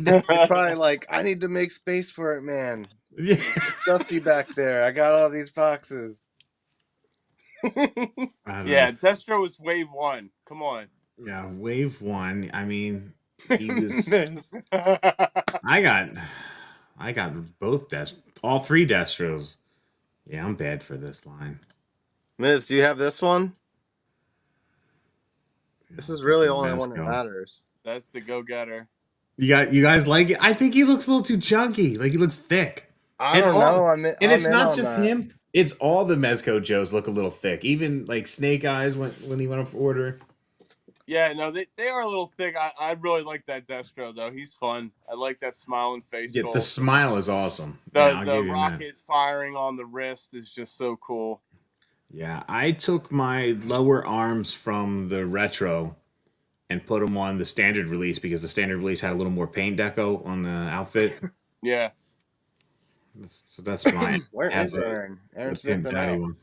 probably like, I need to make space for it, man. Yeah. It's dusty back there. I got all these boxes. Yeah, Destro was wave 1. Come on. Yeah, wave 1. I mean, he was. I got both all 3 Destros. Yeah, I'm bad for this line. Miz, do you have this one? This is really the only one that matters. That's the go-getter. You guys like it? I think he looks a little too chunky. Like he looks thick. I don't know. And it's not just him. It's all the Mezco Joes look a little thick. Even like Snake Eyes when he went up for order. Yeah, no, they are a little thick. I really like that Destro though. He's fun. I like that smiling face Yeah, the sculpt. smile is awesome. Yeah, I'll The give you that. rocket firing on the wrist is just so cool. Yeah, I took my lower arms from the retro and put them on the standard release because the standard release had a little more paint deco on the outfit. Yeah. So that's my Where have is Aaron? the Aaron's Pimp missing Daddy out. one.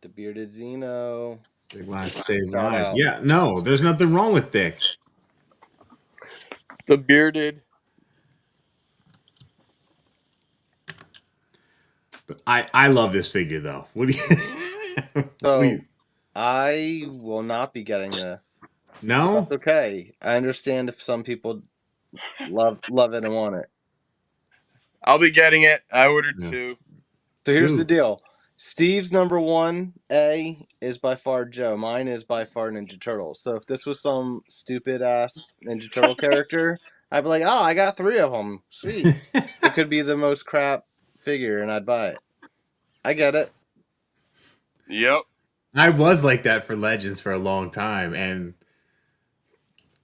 The bearded Xeno. Big lives save Shout lives. out. Yeah, no, there's nothing wrong with thick. The bearded. But I love this figure though. What do you? So I will not be getting this. No. That's okay. I understand if some people love it and want it. I'll be getting it. I ordered Yeah. 2. So here's the deal. Steve's number 1A is by far Joe. Mine is by far Ninja Turtle. So if this was some stupid ass Ninja Turtle character, I'd be like, oh, I got 3 of them. Sweet. It could be the most crap figure, and I'd buy it. I get it. Yep. I was like that for Legends for a long time, and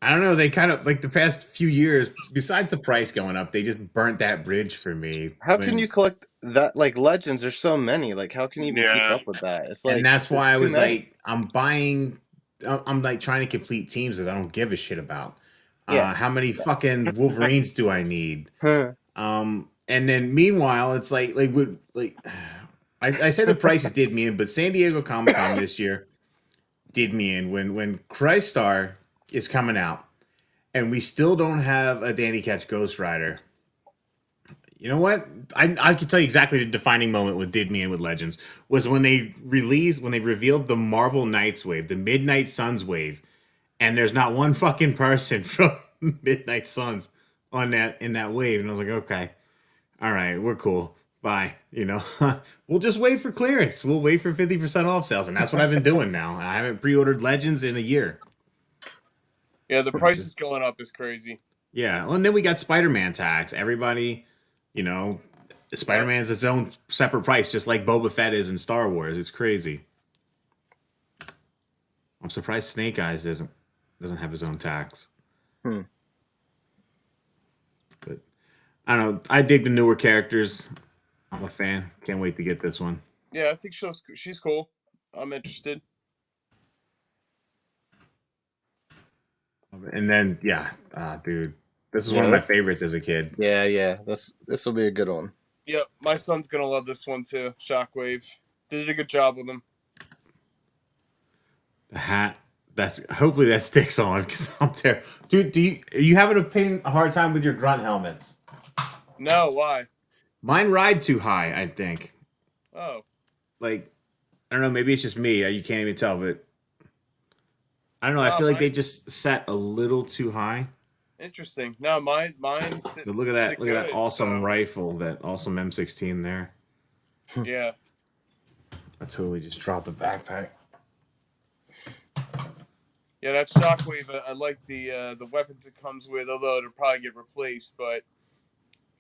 I don't know. They kind of like the past few years. Besides the price going up, they just burnt that bridge for me. How can you collect that? Like Legends, there's so many. Like, how can you even keep Yeah. up with that? It's And like that's there's why I too was many. like, I'm buying. I'm like trying to complete teams that I don't give a shit about. Yeah. How many fucking Wolverines do I need? Huh. And then meanwhile, it's I say the prices did me in, but San Diego Comic Con this year did me in when Christ Star is coming out, and we still don't have a Danny Ketch Ghost Rider. You know what? I can tell you exactly the defining moment what did me in with Legends was when they revealed the Marvel Knights wave, the Midnight Suns wave, and there's not one fucking person from Midnight Suns on that in that wave, and I was like, okay, all right, we're cool. Bye. You know, we'll just wait for clearance. We'll wait for 50% off sales, and that's what I've been doing now. I haven't pre-ordered Legends in a year. Yeah, the prices going up is crazy. Yeah, well, and then we got Spider-Man tax. Everybody, you know, Spider-Man's its own separate price, just like Boba Fett is in Star Wars. It's crazy. I'm surprised Snake Eyes doesn't have his own tax. But I don't know. I dig the newer characters. I'm a fan. Can't wait to get this one. Yeah, I think she's cool. I'm interested. And then, dude, this is one of my favorites as a kid. Yeah. This will be a good one. Yep, my son's gonna love this one too. Shockwave did a good job with him. The hat. Hopefully that sticks on because I'm there. Dude, are you having a hard time with your grunt helmets? No, why? Mine ride too high, I think. Oh. Like, I don't know, maybe it's just me. You can't even tell, but I don't know. I feel like they just set a little too high. Interesting. No, mine. But look at that! Look at that awesome rifle, that awesome M16 there. Yeah. I totally just dropped the backpack. Yeah, that Shockwave. I like the weapons it comes with, although it'll probably get replaced. But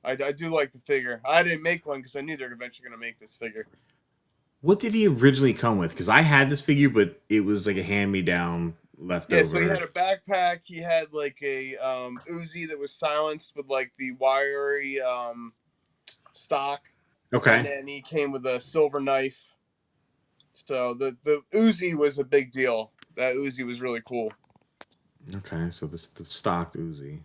I do like the figure. I didn't make one because I knew they're eventually going to make this figure. What did he originally come with? Because I had this figure, but it was like a hand-me-down leftover. Yeah, so he had a backpack. He had like a Uzi that was silenced with like the wiry stock. Okay. And then he came with a silver knife. So the Uzi was a big deal. That Uzi was really cool. Okay, so the stocked Uzi.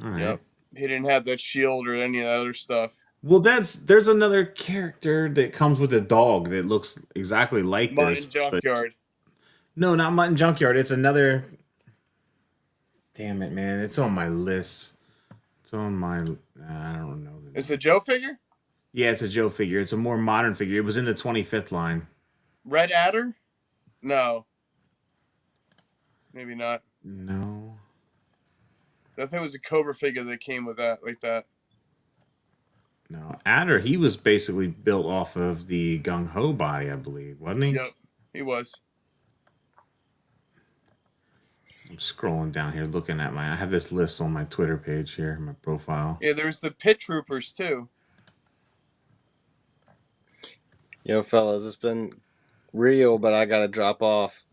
All right. Yep. He didn't have that shield or any of that other stuff. Well, there's another character that comes with a dog that looks exactly like this. Junkyard. No, not Mutton Junkyard. It's another. Damn it, man! It's on my list. It's on my. I don't know. It's a Joe figure. Yeah, it's a Joe figure. It's a more modern figure. It was in the 25th line. Red Adder? No. Maybe not. No. I think it was a Cobra figure that came with that, like that. No, Adder. He was basically built off of the Gung Ho body, I believe, wasn't he? Yep, he was. I'm scrolling down here, looking at I have this list on my Twitter page here, my profile. Yeah, there's the Pit Troopers too. Yo, fellas, it's been real, but I gotta drop off.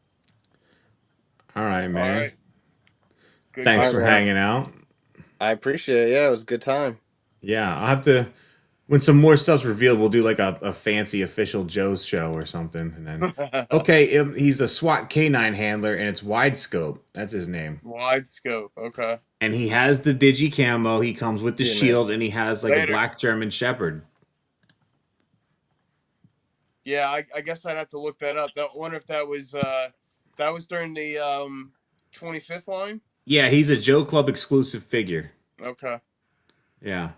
All right, man. All right. Good Thanks All for right, man. hanging out. I appreciate it. Yeah, it was a good time. Yeah, I'll have to. When some more stuff's revealed, we'll do like a fancy official Joe's show or something. And then, okay, he's a SWAT K9 handler, and it's wide scope. That's his name. Wide scope. Okay. And he has the digi camo. He comes with the See you, shield, and he has like a Later. black German Shepherd. Yeah, I guess I'd have to look that up. I wonder if that was during the 25th line. Yeah, he's a Joe Club exclusive figure. Okay. Yeah.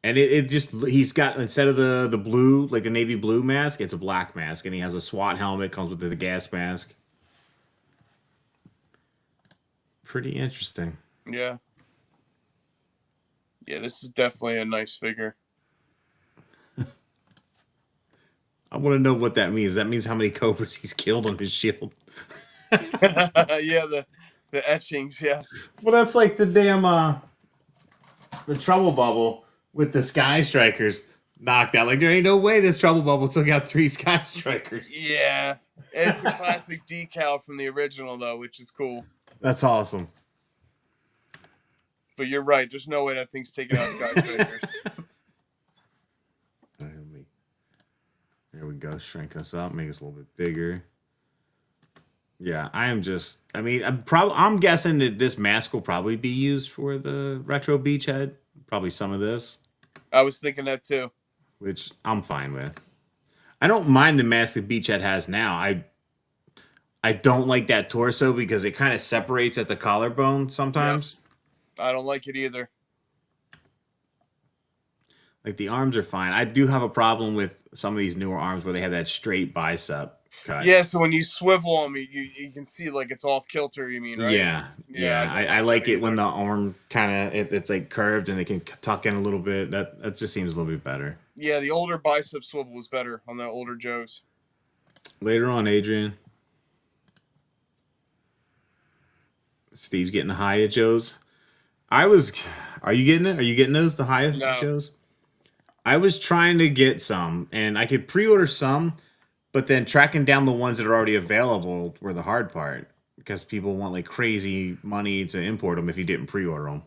And it just, he's got, instead of the blue, like the navy blue mask, it's a black mask. And he has a SWAT helmet, comes with the gas mask. Pretty interesting. Yeah. Yeah, this is definitely a nice figure. I want to know what that means. That means how many Cobras he's killed on his shield. Yeah, the etchings, yes. Well, that's like the damn, the Trouble Bubble with the Sky Strikers knocked out. Like, there ain't no way this Trouble Bubble took out 3 Sky Strikers. Yeah. It's a classic decal from the original, though, which is cool. That's awesome. But you're right. There's no way that thing's taking out Skyscrapers. There we go. Shrink us up. Make us a little bit bigger. Yeah, I am just... I mean, I'm guessing that this mask will probably be used for the retro beachhead. Probably some of this. I was thinking that, too. Which I'm fine with. I don't mind the mask that Beachhead has now. I don't like that torso because it kind of separates at the collarbone sometimes. Yep. I don't like it either. Like, the arms are fine. I do have a problem with some of these newer arms where they have that straight bicep cut. Yeah, so when you swivel them, you can see like it's off kilter, you mean, right? Yeah. I like it when the arm kind of, it's like curved and they can tuck in a little bit. That just seems a little bit better. Yeah, the older bicep swivel was better on the older Joes. Later on, Adrian. Steve's getting the Hyatt Joes. Are you getting it? Are you getting those, the Hyatt Joes? I was trying to get some, and I could pre-order some, but then tracking down the ones that are already available were the hard part, because people want like crazy money to import them if you didn't pre-order them.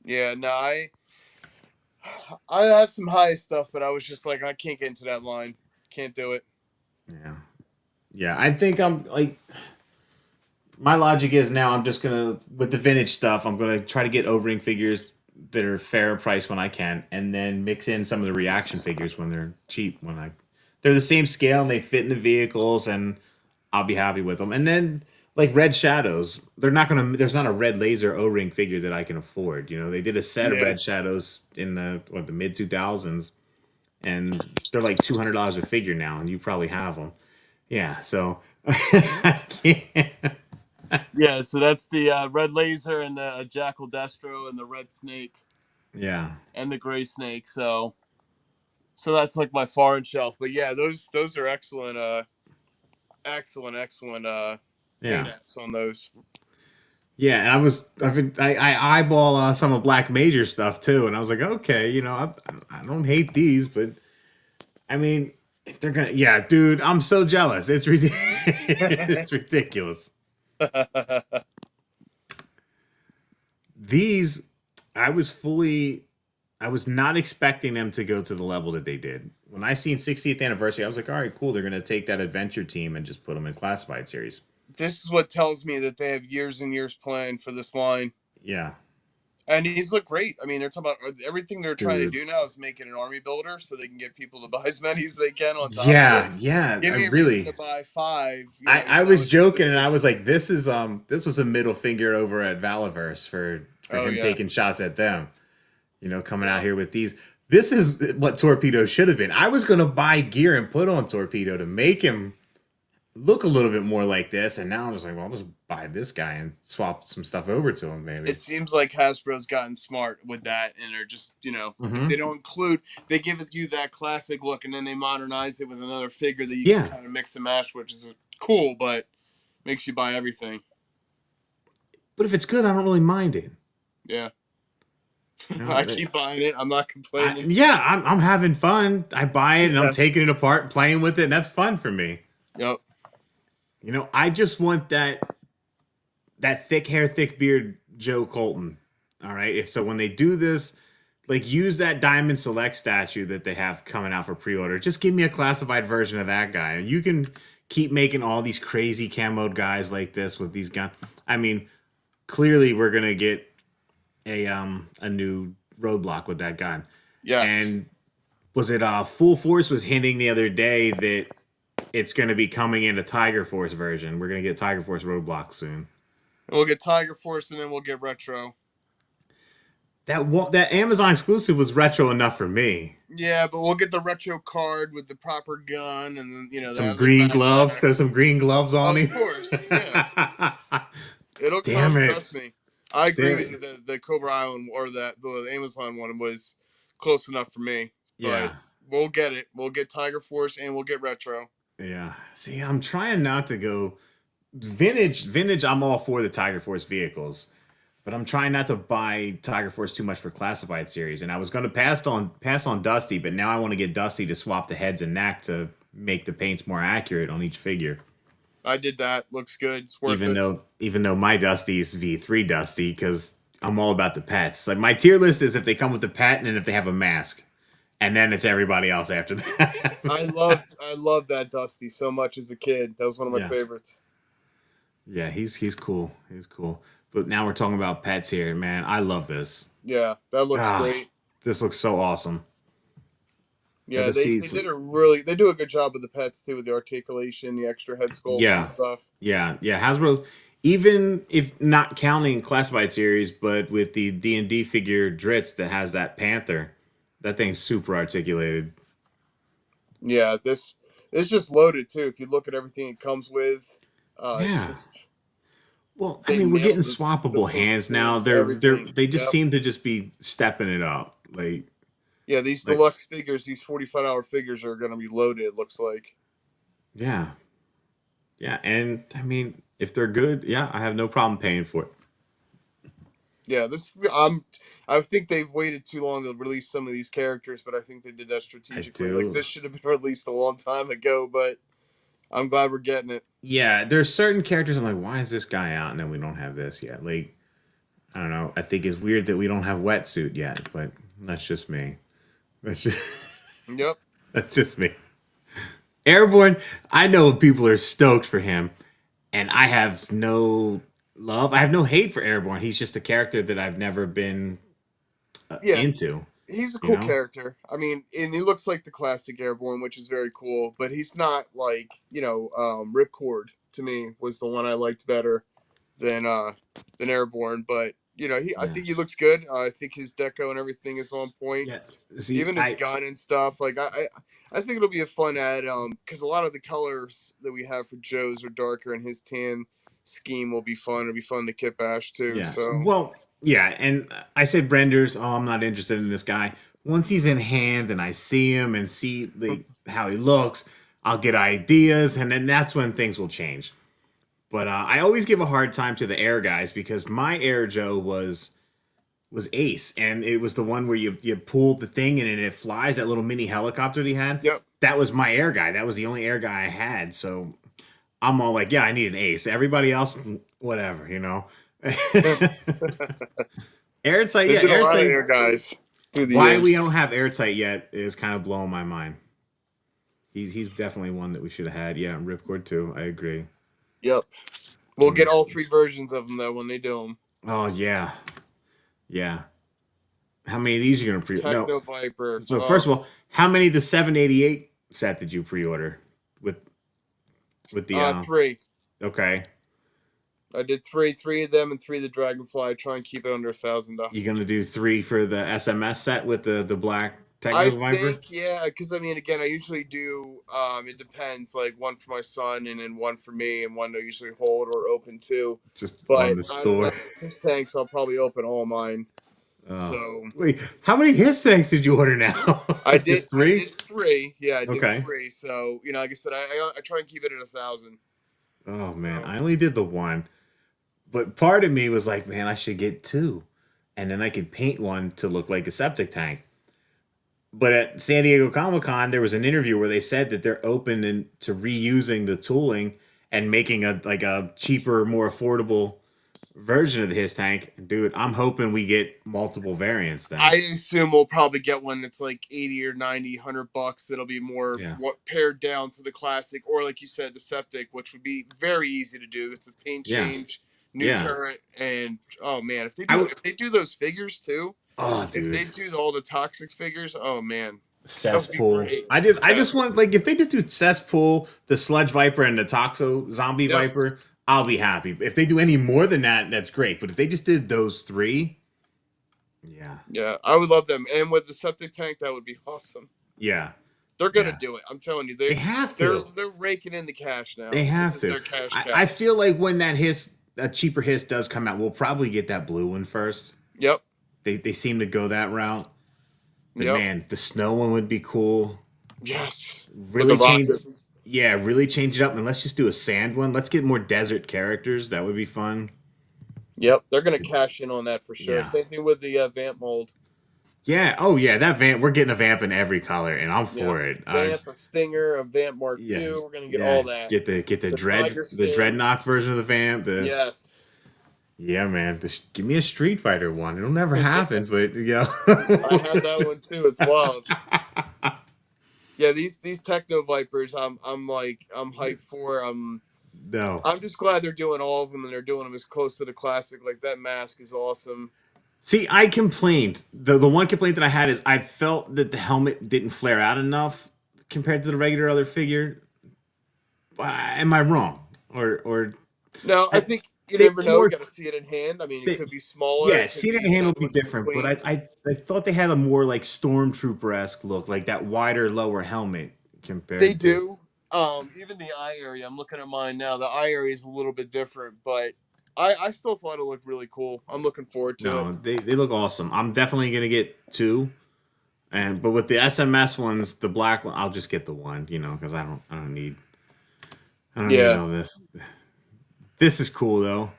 Yeah, no, I have some high stuff, but I was just like, I can't get into that line. Can't do it. Yeah. I think I'm like, my logic is now I'm just gonna, with the vintage stuff, I'm gonna try to get O-ring figures that are fair price when I can, and then mix in some of the reaction figures when they're cheap. They're the same scale and they fit in the vehicles, and I'll be happy with them. And then like Red Shadows, there's not a Red Laser O-ring figure that I can afford. You know, they did a set of Red Shadows in the mid 2000s, and they're like $200 a figure now, and you probably have them. Yeah, so I can't. Yeah, so that's the Red Laser and the Jackal Destro and the Red Snake. Yeah. And the Gray Snake. So that's like my foreign shelf. But yeah, those are excellent excellent paintouts on those. Yeah, and I eyeball some of Black Major stuff too, and I was like, okay, you know, I don't hate these, but I mean, if they're gonna, yeah, dude, I'm so jealous. It's it's ridiculous. These, I was not expecting them to go to the level that they did. When I seen 60th anniversary, I was like, all right, cool. They're going to take that adventure team and just put them in classified series. This is what tells me that they have years and years planned for this line. Yeah. And these look great. I mean, they're talking about everything they're trying to do now is make it an army builder so they can get people to buy as many as they can on top of it. Yeah. Give me a reason to buy 5. I was joking, and I was like, this was a middle finger over at Valiverse for him taking shots at them. You know, coming out here with these. This is what Torpedo should have been. I was going to buy gear and put on Torpedo to make him look a little bit more like this, and now I'm just like, well, I'll just buy this guy and swap some stuff over to him, maybe. It seems like Hasbro's gotten smart with that, and they're just, if they don't include, they give you that classic look, and then they modernize it with another figure that you can kind of mix and match, which is cool, but makes you buy everything. But if it's good, I don't really mind it. Yeah. I keep buying it. I'm not complaining. I'm having fun. I buy it, and I'm taking it apart, playing with it, and that's fun for me. Yep. I just want that thick hair, thick beard Joe Colton. All right. If so, when they do this, like use that Diamond Select statue that they have coming out for pre-order. Just give me a classified version of that guy. You can keep making all these crazy camoed guys like this with these guns. I mean, clearly we're gonna get a new roadblock with that gun. Yes. And was it Full Force was hinting the other day that it's going to be coming in a Tiger Force version. We're going to get Tiger Force roadblock soon. We'll get Tiger Force and then we'll get Retro. That Amazon exclusive was retro enough for me. Yeah, but we'll get the retro card with the proper gun and then some green gloves. There's some green gloves on it. him. Of course, yeah. It'll Damn come. it. Trust me. I agree with you. The Cobra Island or the Amazon one was close enough for me. Yeah, but we'll get it. We'll get Tiger Force and we'll get retro. Yeah. See, I'm trying not to go vintage. Vintage. I'm all for the Tiger Force vehicles. But I'm trying not to buy Tiger Force too much for classified series. And I was going to pass on Dusty, but now I want to get Dusty to swap the heads and neck to make the paints more accurate on each figure. I did that. Looks good. It's worth it. Even though my Dusty is V3 Dusty, because I'm all about the pets. Like my tier list is if they come with the pet and if they have a mask. And then it's everybody else after that. I loved that Dusty so much as a kid. That was one of my favorites. Yeah, he's cool. He's cool. But now we're talking about pets here, man. I love this. Yeah, that looks great. This looks so awesome. Yeah, they do a good job with the pets too, with the articulation, the extra head sculpts and stuff. Yeah. Hasbro, even if not counting classified series, but with the D&D figure Dritz that has that panther, that thing's super articulated. Yeah, it's just loaded too. If you look at everything it comes with, well, I mean, we're getting swappable hands now. They just seem to just be stepping it up. Like, yeah, these deluxe figures, these $45 figures are going to be loaded. It looks like. Yeah, and I mean, if they're good, I have no problem paying for it. Yeah, I think they've waited too long to release some of these characters, but I think they did that strategically. Like this should have been released a long time ago, but I'm glad we're getting it. Yeah, there's certain characters I'm like, why is this guy out and then we don't have this yet? Like, I don't know. I think it's weird that we don't have Wetsuit yet, but that's just me. That's just me. Airborne, I know people are stoked for him, and I have no love. I have no hate for Airborne. He's just a character that I've never been into. He's a cool character. I mean, and he looks like the classic Airborne, which is very cool. But he's not like Ripcord to me was the one I liked better than Airborne. But I think he looks good. I think his deco and everything is on point. Yeah. Even his gun and stuff. Like I think it'll be a fun ad. Because a lot of the colors that we have for Joe's are darker, and his tan scheme will be fun. It'll be fun to kit bash too. Yeah. So well. Yeah, and I said Brender's, I'm not interested in this guy. Once he's in hand and I see him and see how he looks, I'll get ideas, and then that's when things will change. But I always give a hard time to the Air guys because my Air Joe was Ace, and it was the one where you pull the thing and it flies, that little mini helicopter that he had. Yep. That was my Air guy. That was the only Air guy I had, so I'm all like, I need an Ace. Everybody else, whatever, Airtight, Airtight Air guys. Why we don't have Airtight yet is kind of blowing my mind. He's definitely one that we should have had. Yeah, Ripcord too. I agree. Yep. We'll get all three versions of them though when they do them. Oh yeah. How many of these are you gonna pre-order? Techno Viper. So first of all, how many of the 788 set did you pre-order with the 3? Okay. I did three of them and 3 of the Dragonfly. I try and keep it under $1,000. You gonna do 3 for the SMS set with the black Techno Viper? I think, yeah, because I mean, again, I usually do. It depends, like 1 for my son and then 1 for me, and 1 I usually hold or open too. Just on the store. His tanks, I'll probably open all mine. So wait, how many his tanks did you order now? I did 3. I did 3. Yeah, I did 3. So like I said, I try and keep it at 1,000. Oh man, I only did the 1. But part of me was like, man, I should get 2. And then I could paint 1 to look like a septic tank. But at San Diego Comic-Con, there was an interview where they said that they're open to reusing the tooling and making a cheaper, more affordable version of the his tank, dude, I'm hoping we get multiple variants then. I assume we'll probably get one that's like 80 or 90, $100. That'll be more pared down to the classic, or like you said, the septic, which would be very easy to do. It's a paint change, new turret, and oh man, if they do those figures too, if they do all the toxic figures, oh man. Cesspool. I just want, like, if they just do Cesspool, the Sludge Viper, and the Toxo Zombie Viper, I'll be happy. If they do any more than that, that's great. But if they just did those 3, yeah, I would love them. And with the septic tank, that would be awesome. Yeah, they're gonna do it. I'm telling you, they have to. They're raking in the cash now. They have to. Their cash I feel like when that cheaper hiss does come out, we'll probably get that blue one first. Yep. They seem to go that route. But man, the snow one would be cool. Yes. Really change. Yeah, really change it up, and let's just do a sand one. Let's get more desert characters. That would be fun. Yep, they're gonna cash in on that for sure. Same thing with the Vamp mold. Yeah. Oh yeah, that Vamp. We're getting a Vamp in every color, and I'm for it. Vamp, a Stinger, a Vamp Mark II. We're gonna get all that. Get the Dreadnought version of the Vamp. Yes. Yeah, man. Just give me a Street Fighter one. It'll never happen, but I have that one too. It's wild. Yeah, these Techno Vipers, I'm hyped for. I'm just glad they're doing all of them, and they're doing them as close to the classic. Like, that mask is awesome. See, I complained. The one complaint that I had is I felt that the helmet didn't flare out enough compared to the regular other figure. Am I wrong? Or no? I think you never know. You got to see it in hand. I mean, it could be smaller. Yeah, see it in hand would be different. But I thought they had a more like Stormtrooper-esque look, like that wider lower helmet compared. They do. Even the eye area. I'm looking at mine now. The eye area is a little bit different, but I still thought it looked really cool. I'm looking forward to it. No, they look awesome. I'm definitely gonna get 2, but with the SMS ones, the black one, I'll just get the one. Because I don't need all this. This is cool though.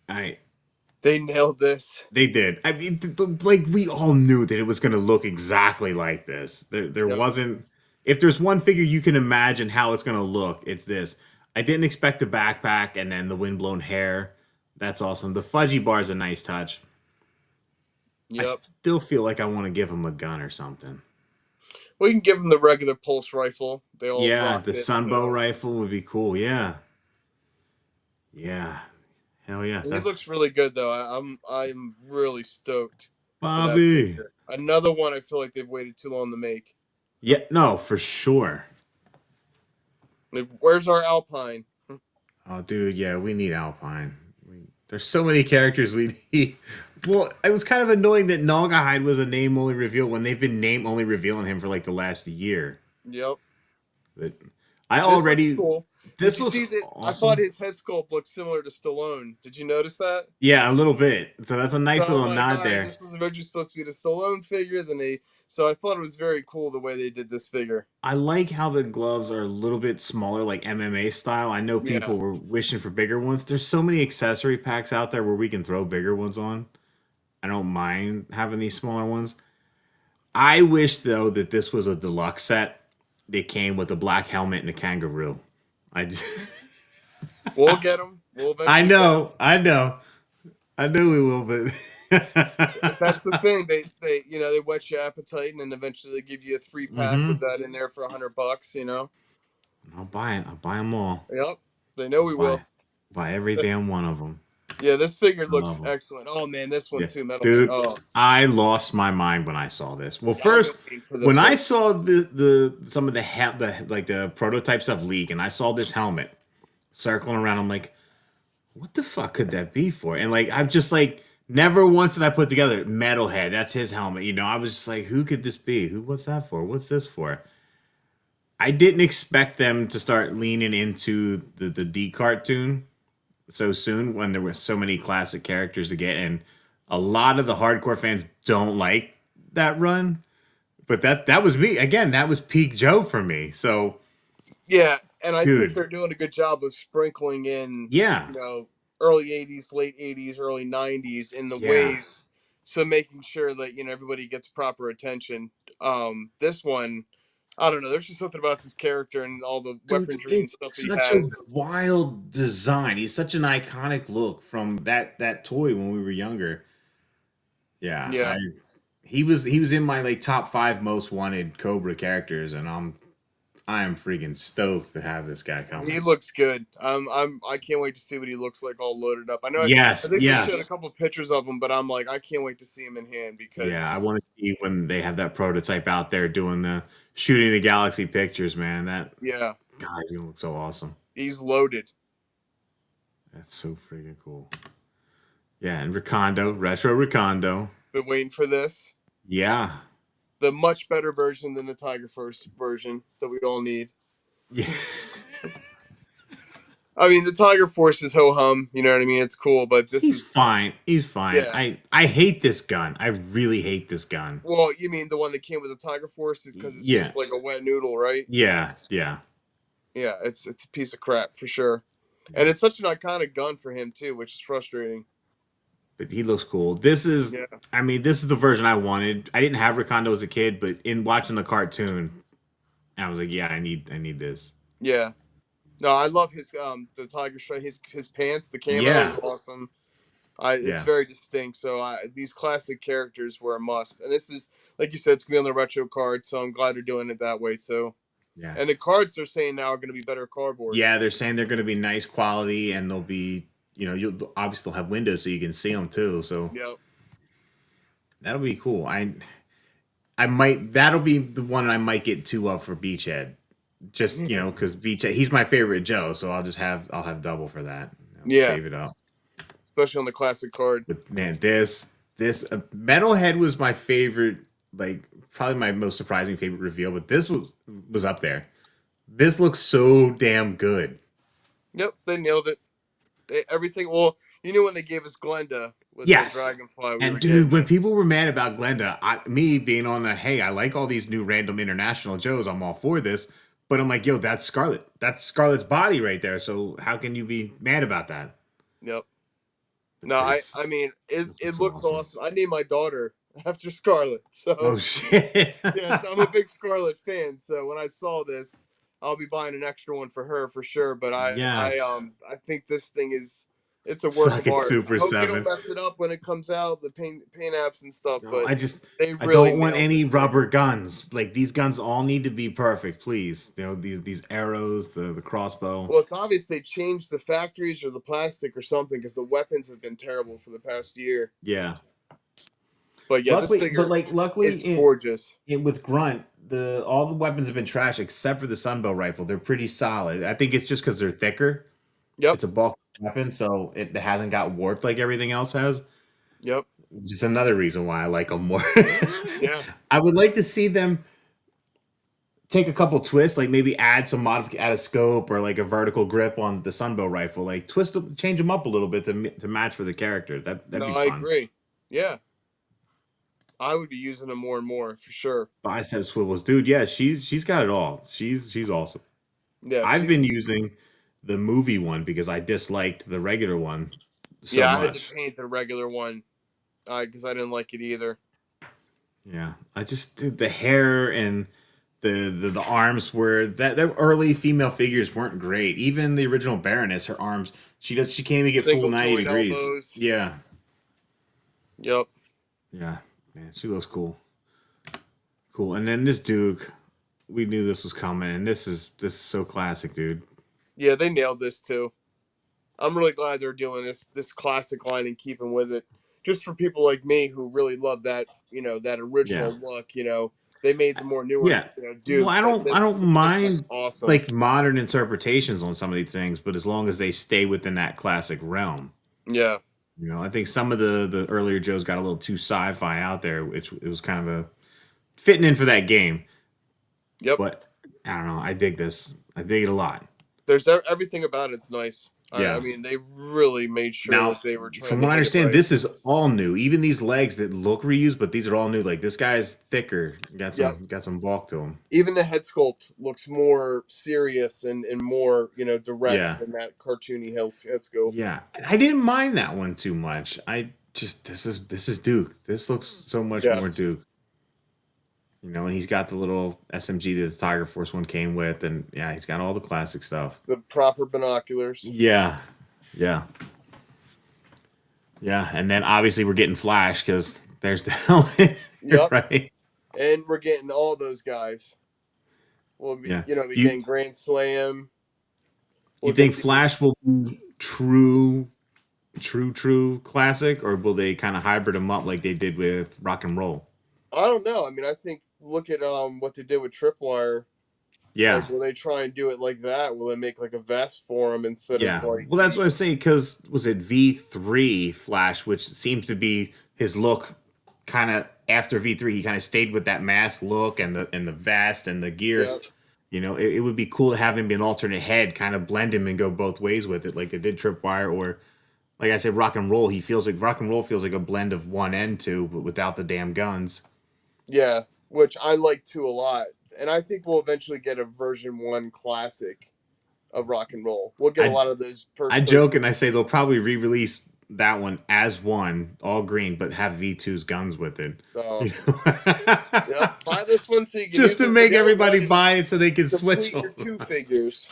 They nailed this. They did. I mean, like, we all knew that it was going to look exactly like this. There wasn't. If there's one figure you can imagine how it's going to look, it's this. I didn't expect the backpack and then the windblown hair. That's awesome. The fudgy bar is a nice touch. Yep. I still feel like I want to give him a gun or something. Well, you can give him the regular pulse rifle. They all the Sunbow rifle would be cool. Yeah. Yeah. Hell yeah. He looks really good though. I'm really stoked. Bobby. Another one I feel like they've waited too long to make. Yeah, no, for sure. Like, where's our Alpine? Oh, dude, yeah, we need Alpine. There's so many characters we need. Well, it was kind of annoying that Naugahyde was a name-only reveal when they've been name-only revealing him for like the last year. Yep. But this cool. This looks awesome. I thought his head sculpt looked similar to Stallone. Did you notice that? Yeah, a little bit. So that's a nice little nod there. This was originally supposed to be the Stallone figure. So I thought it was very cool the way they did this figure. I like how the gloves are a little bit smaller, like MMA style. I know people were wishing for bigger ones. There's so many accessory packs out there where we can throw bigger ones on. I don't mind having these smaller ones. I wish, though, that this was a deluxe set. They came with a black helmet and a kangaroo. We'll get them. I know we will, but that's the thing. They whet your appetite, and then eventually they give you a 3-pack with that in there for $100. I'll buy it. I'll buy them all. Yep, they know we will. Buy every damn one of them. Yeah, this figure looks excellent. Oh man, this one too, Metal dude. Man. Oh. I lost my mind when I saw this. Well, first when I saw some of the prototype stuff leak, and I saw this helmet circling around, I'm like, what the fuck could that be for? And like, I'm just like, never once did I put together Metalhead. That's his helmet. I was just like, who could this be? What's that for? What's this for? I didn't expect them to start leaning into the D cartoon so soon when there were so many classic characters to get, and a lot of the hardcore fans don't like that run. But that was me. Again, that was peak Joe for me. So yeah, and I think they're doing a good job of sprinkling in early 80s, late 80s, early 90s in the waves. So making sure that everybody gets proper attention. This one, I don't know. There's just something about this character and all the Dude, weaponry and it's stuff he such a has. wild design. He's such an iconic look from that toy when we were younger. Yeah, Yeah, he was in my like top 5 most wanted Cobra characters, and I am freaking stoked to have this guy he coming. looks good. I can't wait to see what he looks like all loaded up. I know. I Yes, think they showed a yes. couple pictures of him, but I'm like, I can't wait to see him in hand Yeah, I because want to see when they have that prototype out there doing the shooting the galaxy pictures, man. That yeah, guy's gonna look so awesome. he's loaded. That's so freaking cool. Yeah, and Recondo, retro Recondo. Been waiting for this. Yeah. The much better version than the Tiger Force version that we all need. Yeah. I mean, the Tiger Force is ho hum. You know what I mean? It's cool, but this He's is fine. He's fine. yeah. I hate this gun. I really hate this gun. Well, you mean the one that came with the Tiger Force because it's Yeah. just like a wet noodle, right? Yeah. Yeah. Yeah, it's a piece of crap for sure, and it's such an iconic gun for him too, which is frustrating. But he looks cool. This is Yeah, I mean, this is the version I wanted. I didn't have Recondo as a kid, but in watching the cartoon, I was like, yeah, I need this. yeah. No, I love his the Tiger Stripe, his pants, the camo Yeah. is awesome. It's Yeah. very distinct. So these classic characters were a must, and this is like you said, it's gonna be on the retro card. So I'm glad they're doing it that way too. Yeah. And the cards they're saying now are gonna be better cardboard. Yeah, they're saying they're going to be nice quality, and they'll be, you'll obviously they'll have windows so you can see them too. So Yep. that'll be cool. I might that'll be the one I might get 2 of for Beachhead. Just because Beachhead, he's my favorite Joe, so I'll have double for that. Yeah, Save it up. especially on the classic card. But man, this Metalhead was my favorite, like probably my most surprising favorite reveal. But this was up there. This looks so damn good. Yep, they nailed it. Everything. Well, you knew when they gave us Glenda with the Yes. Dragonfly. We And were dude, getting when this. people were mad about Glenda, me being on the hey, I like all these new random international Joes, I'm all for this. But I'm like, yo, that's Scarlet. That's Scarlet's body right there. So how can you be mad about that? Yep. But No, this, I mean, this it looks looks awesome. awesome. I named my daughter after Scarlet. Oh So shit. yes, I'm a big Scarlet fan. So when I saw this, I'll be buying an extra one for her for sure. But Yes. I think this thing is it's a work Suck of it, art. I Super hope they don't 7. mess it up when it comes out, the paint apps and stuff. No, But they I really don't want nailed any this thing. rubber guns. Like these guns all need to be perfect, please. These arrows, the crossbow. Well, it's obvious they changed the factories or the plastic or something because the weapons have been terrible for the past year. Yeah. But yeah, this Luckily, but figure like luckily is gorgeous. with Grunt, all the weapons have been trash except for the Sunbow rifle. They're pretty solid. I think it's just because they're thicker. Yep, It's a bulk weapon, so it hasn't got warped like everything else has. yep, Just another reason why I like them more. yeah. I would like to see them take a couple twists, like maybe add add a scope or like a vertical grip on the Sunbow rifle, like change them up a little bit to match for the character. That'd No, be I fun. agree. Yeah, I would be using them more and more for sure. Bicep swivels, dude. Yeah, she's got it all. She's awesome. Yeah, I've been using the movie one because I disliked the regular one so yeah. I had much. to paint the regular one because I didn't like it either. Yeah, I just did the hair and the arms were the early female figures weren't great. Even the original Baroness, her arms she can't even get full Single 90 joint degrees. elbows. Yeah, Yep. yeah, man, she looks cool. Cool. And then this Duke, we knew this was coming, and this is so classic, dude. Yeah, they nailed this too. I'm really glad they're doing this classic line and keeping with it. Just for people like me who really love that, that original Yeah. look, they made the more newer, Yeah. Well, Dukes. And I this don't looks mind awesome. like modern interpretations on some of these things, but as long as they stay within that classic realm. Yeah. I think some of the earlier Joes got a little too sci-fi out there, which it was kind of a fitting in for that game. Yep. But I don't know. I dig this. I dig it a lot. There's everything about it's nice. Yeah. I mean, they really made sure Now, that they were trying from to what I hit it understand, right. this is all new. Even these legs that look reused, but these are all new. Like this guy's thicker, got some bulk to him. Even the head sculpt looks more serious and more, direct than that cartoony head sculpt. Yeah, and I didn't mind that one too much. I just this is Duke. This looks so much more Duke. You know, and he's got the little SMG that the Tiger Force one came with, and yeah, he's got all the classic stuff. The proper binoculars. Yeah, yeah, yeah. And then obviously we're getting Flash because there's the helmet, Yep. right? And we're getting all those guys. We'll be, Yeah. we're getting Grand Slam. You think Flash will be true classic, or will they kind of hybrid them up like they did with Rock and Roll? I don't know. I mean, I think look at what they did with Tripwire. Yeah. Like, will they try and do it like that? Will they make like a vest for him instead of like? Well, that's what I'm saying. Because was it V3 Flash, which seems to be his look, kind of after V3, he kind of stayed with that mask look and the vest and the gear. Yeah. You know, it would be cool to have him be an alternate head, kind of blend him and go both ways with it, like they did Tripwire, or like I said, Rock and Roll. Rock and Roll feels like a blend of one and two, but without the damn guns. Yeah, which I like too a lot, and I think we'll eventually get a version 1 classic of Rock and Roll. We'll get a lot of those first. I joke and I say they'll probably re-release that one as one, all green, but have V2's guns with it. You know? Yep, buy this one so you can just to make everybody buy it so they can switch your 2 figures.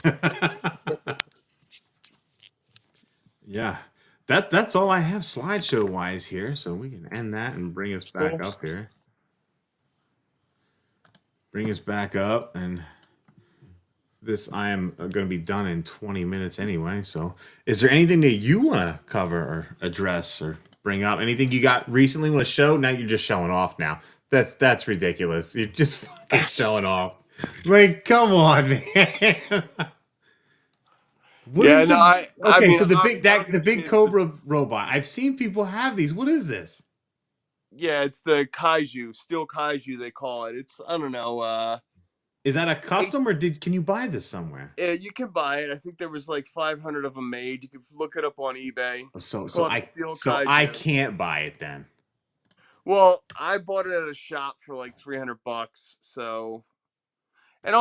Yeah. That's all I have slideshow wise here, so we can end that and bring us back up here. Bring us back up, and this I am going to be done in 20 minutes anyway. So, is there anything that you want to cover or address or bring up? Anything you got recently want to show? Now you're just showing off. Now that's ridiculous. You're just fucking showing off. Like, come on, man. So the big Cobra robot. I've seen people have these. What is this? Yeah, it's the Kaiju, Steel Kaiju they call it. It's I don't know. Is that a custom or can you buy this somewhere? Yeah, you can buy it. I think there was like 500 of them made. You can look it up on eBay. So I can't buy it then. Well, I bought it at a shop for like $300. So, and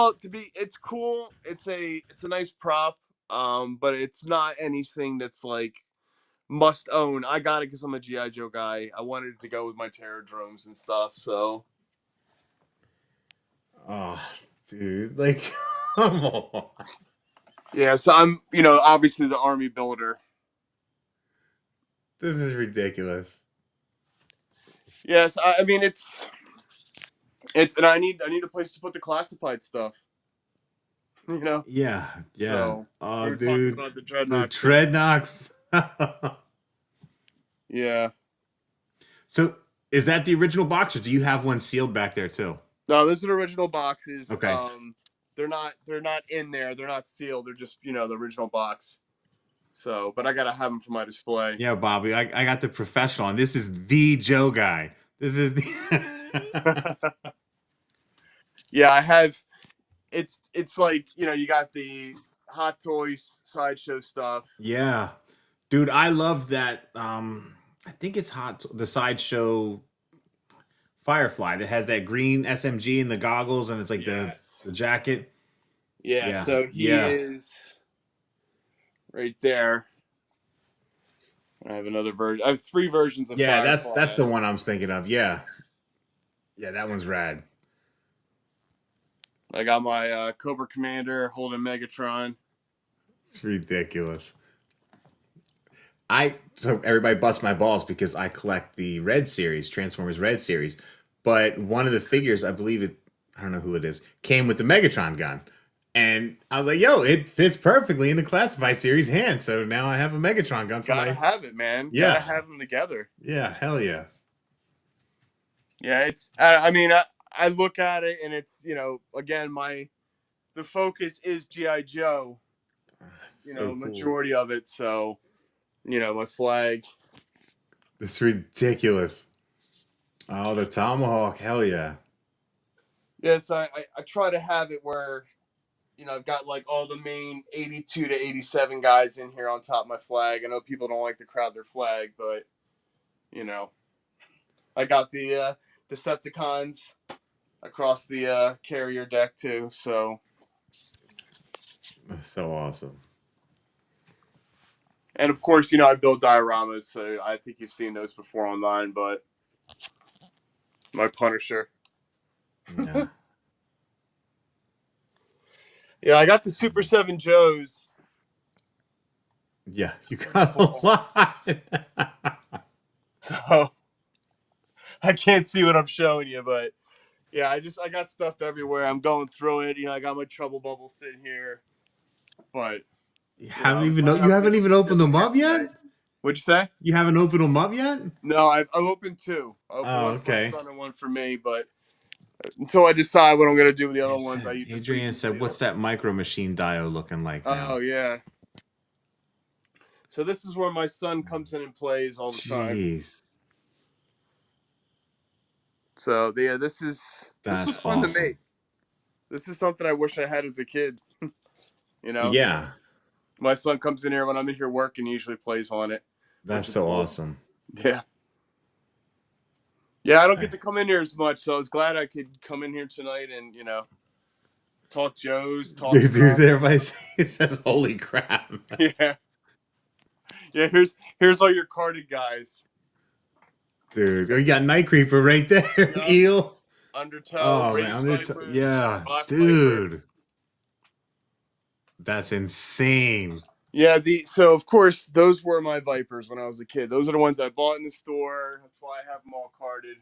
it's cool. It's a nice prop. But it's not anything that's like must own. I got it because I'm a GI Joe guy. I wanted it to go with my Terradromes and stuff. So. Oh, dude! Like, come on. Yeah, so I'm, obviously the army builder. This is ridiculous. Yes, I mean it's, and I need a place to put the classified stuff. Yeah. So, oh, dude, about the Dreadnoks. Yeah. So, is that the original box, or do you have one sealed back there too? No, those are the original boxes. Okay. They're not in there. They're not sealed. They're just the original box. So, but I gotta have them for my display. Yeah, Bobby, I got the professional, and this is the Joe guy. This is the. Yeah, I have. It's like you got the Hot Toys sideshow stuff. Yeah, dude, I love that. I think it's the sideshow Firefly that has that green SMG and the goggles, and it's like the jacket. Yeah, so he is right there. I have another version. I have 3 versions of Firefly. That's the one I was thinking of. Yeah, that one's rad. I got my Cobra Commander holding Megatron. It's ridiculous. So everybody busts my balls because I collect the Red Series, Transformers Red Series. But one of the figures, I believe I don't know who it is, came with the Megatron gun. And I was like, yo, it fits perfectly in the Classified Series hand. So now I have a Megatron gun. Gotta have it, man. Yeah. Gotta have them together. Yeah, hell yeah. Yeah, it's, I mean, I look at it and it's, again, the focus is G.I. Joe. Majority of it. So, my flag. It's ridiculous. Oh, the Tomahawk. Hell yeah. Yes, I try to have it where, I've got like all the main 82 to 87 guys in here on top of my flag. I know people don't like to crowd their flag, but, I got the Decepticons across the carrier deck too. So. That's so awesome. And of course, I build dioramas, so I think you've seen those before online, but my Punisher. Yeah. Yeah, I got the Super 7 Joes. Yeah, you got a lot. So I can't see what I'm showing you, but yeah, I got stuff everywhere. I'm going through it. I got my trouble bubble sitting here, but You I'm haven't even glad you I'm haven't getting even to ship opened them them here up yet? tonight. What'd you say? You haven't opened them up yet? No, I've opened two. I opened Oh, one for my okay. son and one for me, but until I decide what I'm gonna do with the other ones, just so you Adrian can see said, "What's them. that micro machine dio looking like Oh now?" yeah. So this is where my son comes in and plays all the time. Jeez, So yeah, this was that's fun to awesome. make. This is something I wish I had as a kid. You know, Yeah, my son comes in here when I'm in here working. He usually plays on it, which that's is so cool. awesome. Yeah, yeah. I don't get to come in here as much, so I was glad I could come in here tonight and talk Joes, talk Dude, stuff. everybody says, "Holy crap!" Yeah, yeah. Here's all your carded guys. Dude, you got Night Creeper right there, Yep. Eel. Undertow, Oh Rage man, Vipers, yeah, Box Viper. dude, that's insane. Yeah, so of course those were my Vipers when I was a kid. Those are the ones I bought in the store. That's why I have them all carded.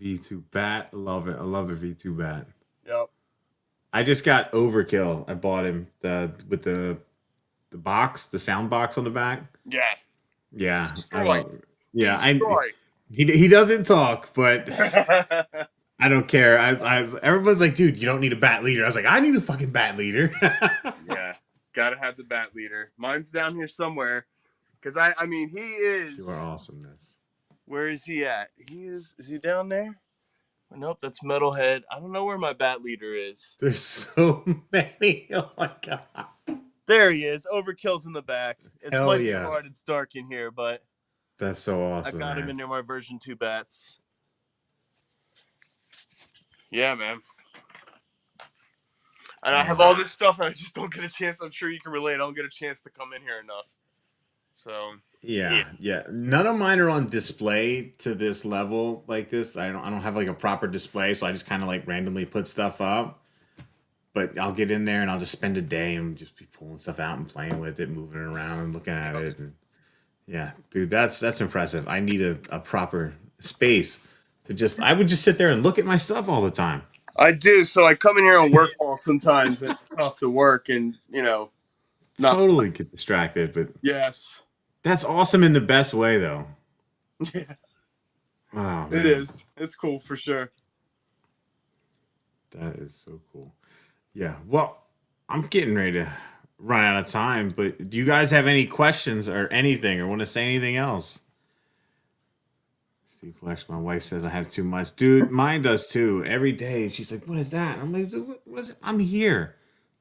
V2 bat, love it. I love the V2 bat. Yep. I just got Overkill. I bought him with the box, the sound box on the back. Yeah. Yeah, I'm Destroy. like, yeah, Destroy. he doesn't talk, but Yeah. I don't care. Everyone's like, dude, you don't need a bat leader. I was like, I need a fucking bat leader. Gotta have the bat leader. Mine's down here somewhere. Because I mean he Pure is. awesomeness. Where is he at? Is he down there? Nope, that's Metalhead. I don't know where my bat leader is. There's so many. Oh my god. There he is. Overkill's in the back. It Hell might be yeah. hard. It's dark in here, but That's so awesome. I got him in near my version 2 bats. Yeah, man. And I have all this stuff, and I just don't get a chance. I'm sure you can relate. I don't get a chance to come in here enough. So yeah. None of mine are on display to this level like this. I don't have like a proper display, so I just kind of like randomly put stuff up. But I'll get in there and I'll just spend a day and just be pulling stuff out and playing with it, moving it around and looking at it. And yeah, dude, that's impressive. I need a proper space to I would just sit there and look at my stuff all the time. I do. So I come in here on work calls sometimes. And it's tough to work, and totally get distracted. But yes, that's awesome in the best way, though. Yeah, Oh, it is. It's cool for sure. That is so cool. Yeah. Well, I'm getting ready to run out of time, but do you guys have any questions or anything or want to say anything else? Steve Flex, my wife says I have too much. Dude, mine does too. Every day she's like, "What is that?" I'm like, what is it? I'm here.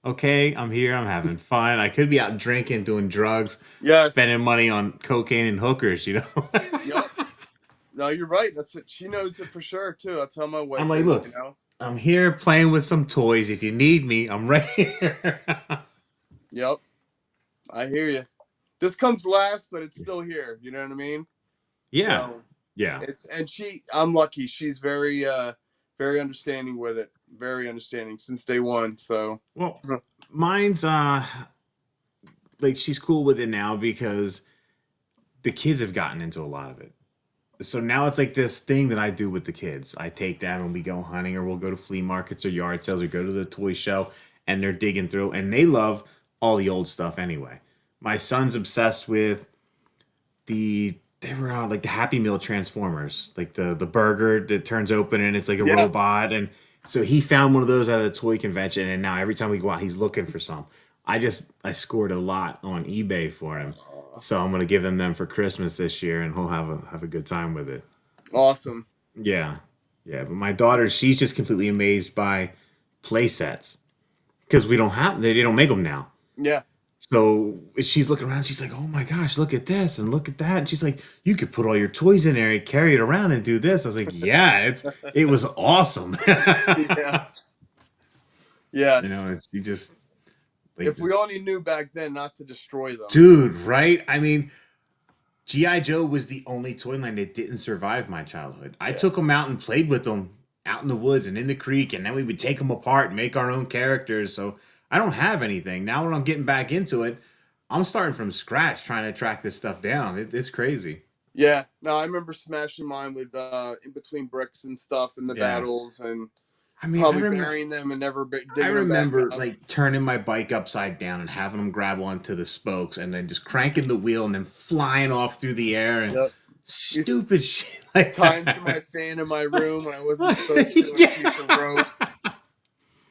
Okay, I'm here. I'm having fun. I could be out drinking, doing drugs, spending money on cocaine and hookers, Yep. No, you're right. That's it. She knows it for sure too. That's how my wife I'm like, is, look, I'm here playing with some toys. If you need me, I'm right here. Yep. I hear you. This comes last, but it's still here. You know what I mean? Yeah. So, yeah. I'm lucky. She's very very understanding with it. Very understanding since day one. So well, mine's like she's cool with it now because the kids have gotten into a lot of it. So now it's like this thing that I do with the kids. I take them and we go hunting or we'll go to flea markets or yard sales or go to the toy show and they're digging through and they love all the old stuff anyway. My son's obsessed with they were like the Happy Meal Transformers, like the burger that turns open and it's like a robot. And so he found one of those at a toy convention and now every time we go out, he's looking for some. I scored a lot on eBay for him. So I'm gonna give him them for Christmas this year, and he'll have a good time with it. Awesome. Yeah. But my daughter, she's just completely amazed by play sets because they don't make them now. Yeah. So she's looking around. She's like, "Oh my gosh, look at this and look at that!" And she's like, "You could put all your toys in there and carry it around and do this." I was like, "Yeah, it was awesome." Yes. Yes. You just. If we only knew back then not to destroy them. Dude, right? I mean, G.I. Joe was the only toy line that didn't survive my childhood. I took them out and played with them out in the woods and in the creek, and then we would take them apart and make our own characters. So I don't have anything. Now when I'm getting back into it, I'm starting from scratch trying to track this stuff down. It's crazy. Yeah, no, I remember smashing mine with in between bricks and stuff in the battles, and probably burying them and never digging them back up. Like turning my bike upside down and having them grab onto the spokes and then just cranking the wheel and then flying off through the air and stupid shit like tying to my fan in my room when I wasn't supposed to. Piece of rope.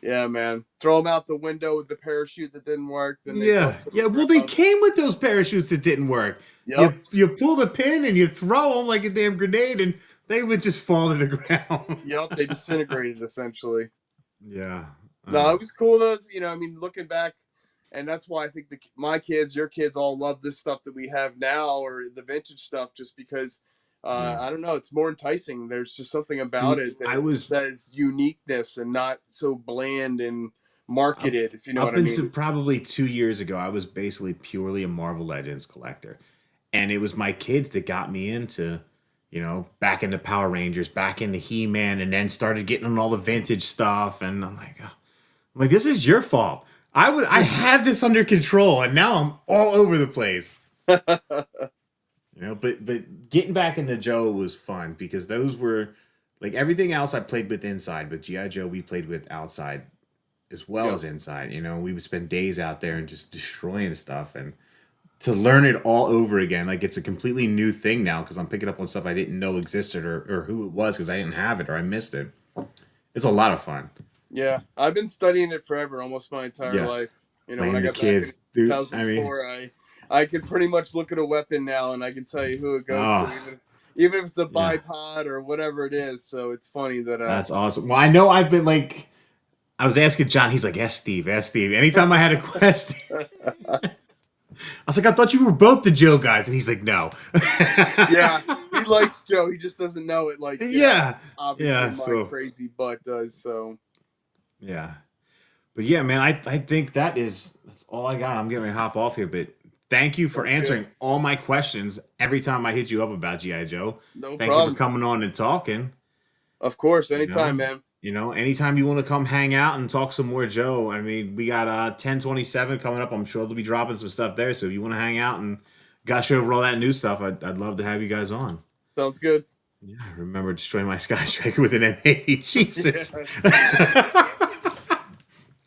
Yeah, man. Throw them out the window with the parachute that didn't work. Then well, they came with those parachutes that didn't work. Yep. You pull the pin and you throw them like a damn grenade, and they would just fall to the ground. Yep, they disintegrated essentially. Yeah. No, it was cool though. You know, I mean, looking back, and that's why I think my kids, your kids, all love this stuff that we have now, or the vintage stuff, just because. I don't know. It's more enticing. There's just something about it that is uniqueness and not so bland and marketed. If you know what I mean. Up until probably 2 years ago, I was basically purely a Marvel Legends collector, and it was my kids that got me into, you know, back into Power Rangers, back into He-Man, and then started getting on all the vintage stuff. And I'm like, this is your fault. I had this under control, and now I'm all over the place. You know, but getting back into Joe was fun because those were like everything else I played with inside, but G.I. Joe we played with outside as well as inside. You know, we would spend days out there and just destroying stuff, and to learn it all over again, like it's a completely new thing now because I'm picking up on stuff I didn't know existed or who it was because I didn't have it or I missed it. It's a lot of fun. Yeah, I've been studying it forever, almost my entire life. You know, when I got back in 2004, I could pretty much look at a weapon now, and I can tell you who it goes to, even if it's a bipod or whatever it is. So it's funny that that's awesome. Well, I know I've been like, I was asking John. He's like, ask Steve. Anytime I had a question, I was like, I thought you were both the Joe guys, and he's like, no. Yeah, he likes Joe. He just doesn't know it. Like, obviously, my crazy butt does. So, yeah, but yeah, man, I think that's all I got. I'm getting ready to hop off here, but. Thank you for answering all my questions every time I hit you up about G.I. Joe. No problem. Thank you for coming on and talking. Of course, anytime, man. You know, anytime you want to come hang out and talk some more Joe. I mean, we got 1027 coming up. I'm sure they'll be dropping some stuff there. So if you want to hang out and gush over all that new stuff, I'd love to have you guys on. Sounds good. Yeah, I remember destroying my Sky Striker with an M80. Jesus.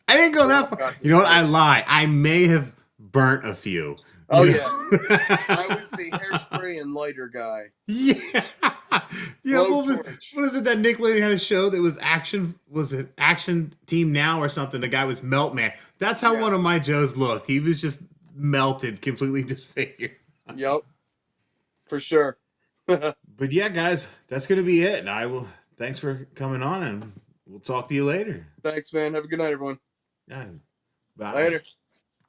I didn't go that far. You know what? I lie. I may have burnt a few. Oh yeah, I was the hairspray and lighter guy. Yeah. What is it that Nick Lady had a show that was Action? Was it Action Team Now or something? The guy was Melt Man. That's how one of my Joes looked. He was just melted, completely disfigured. Yep, for sure. But yeah, guys, that's gonna be it. Thanks for coming on, and we'll talk to you later. Thanks, man. Have a good night, everyone. Yeah. Bye. Later.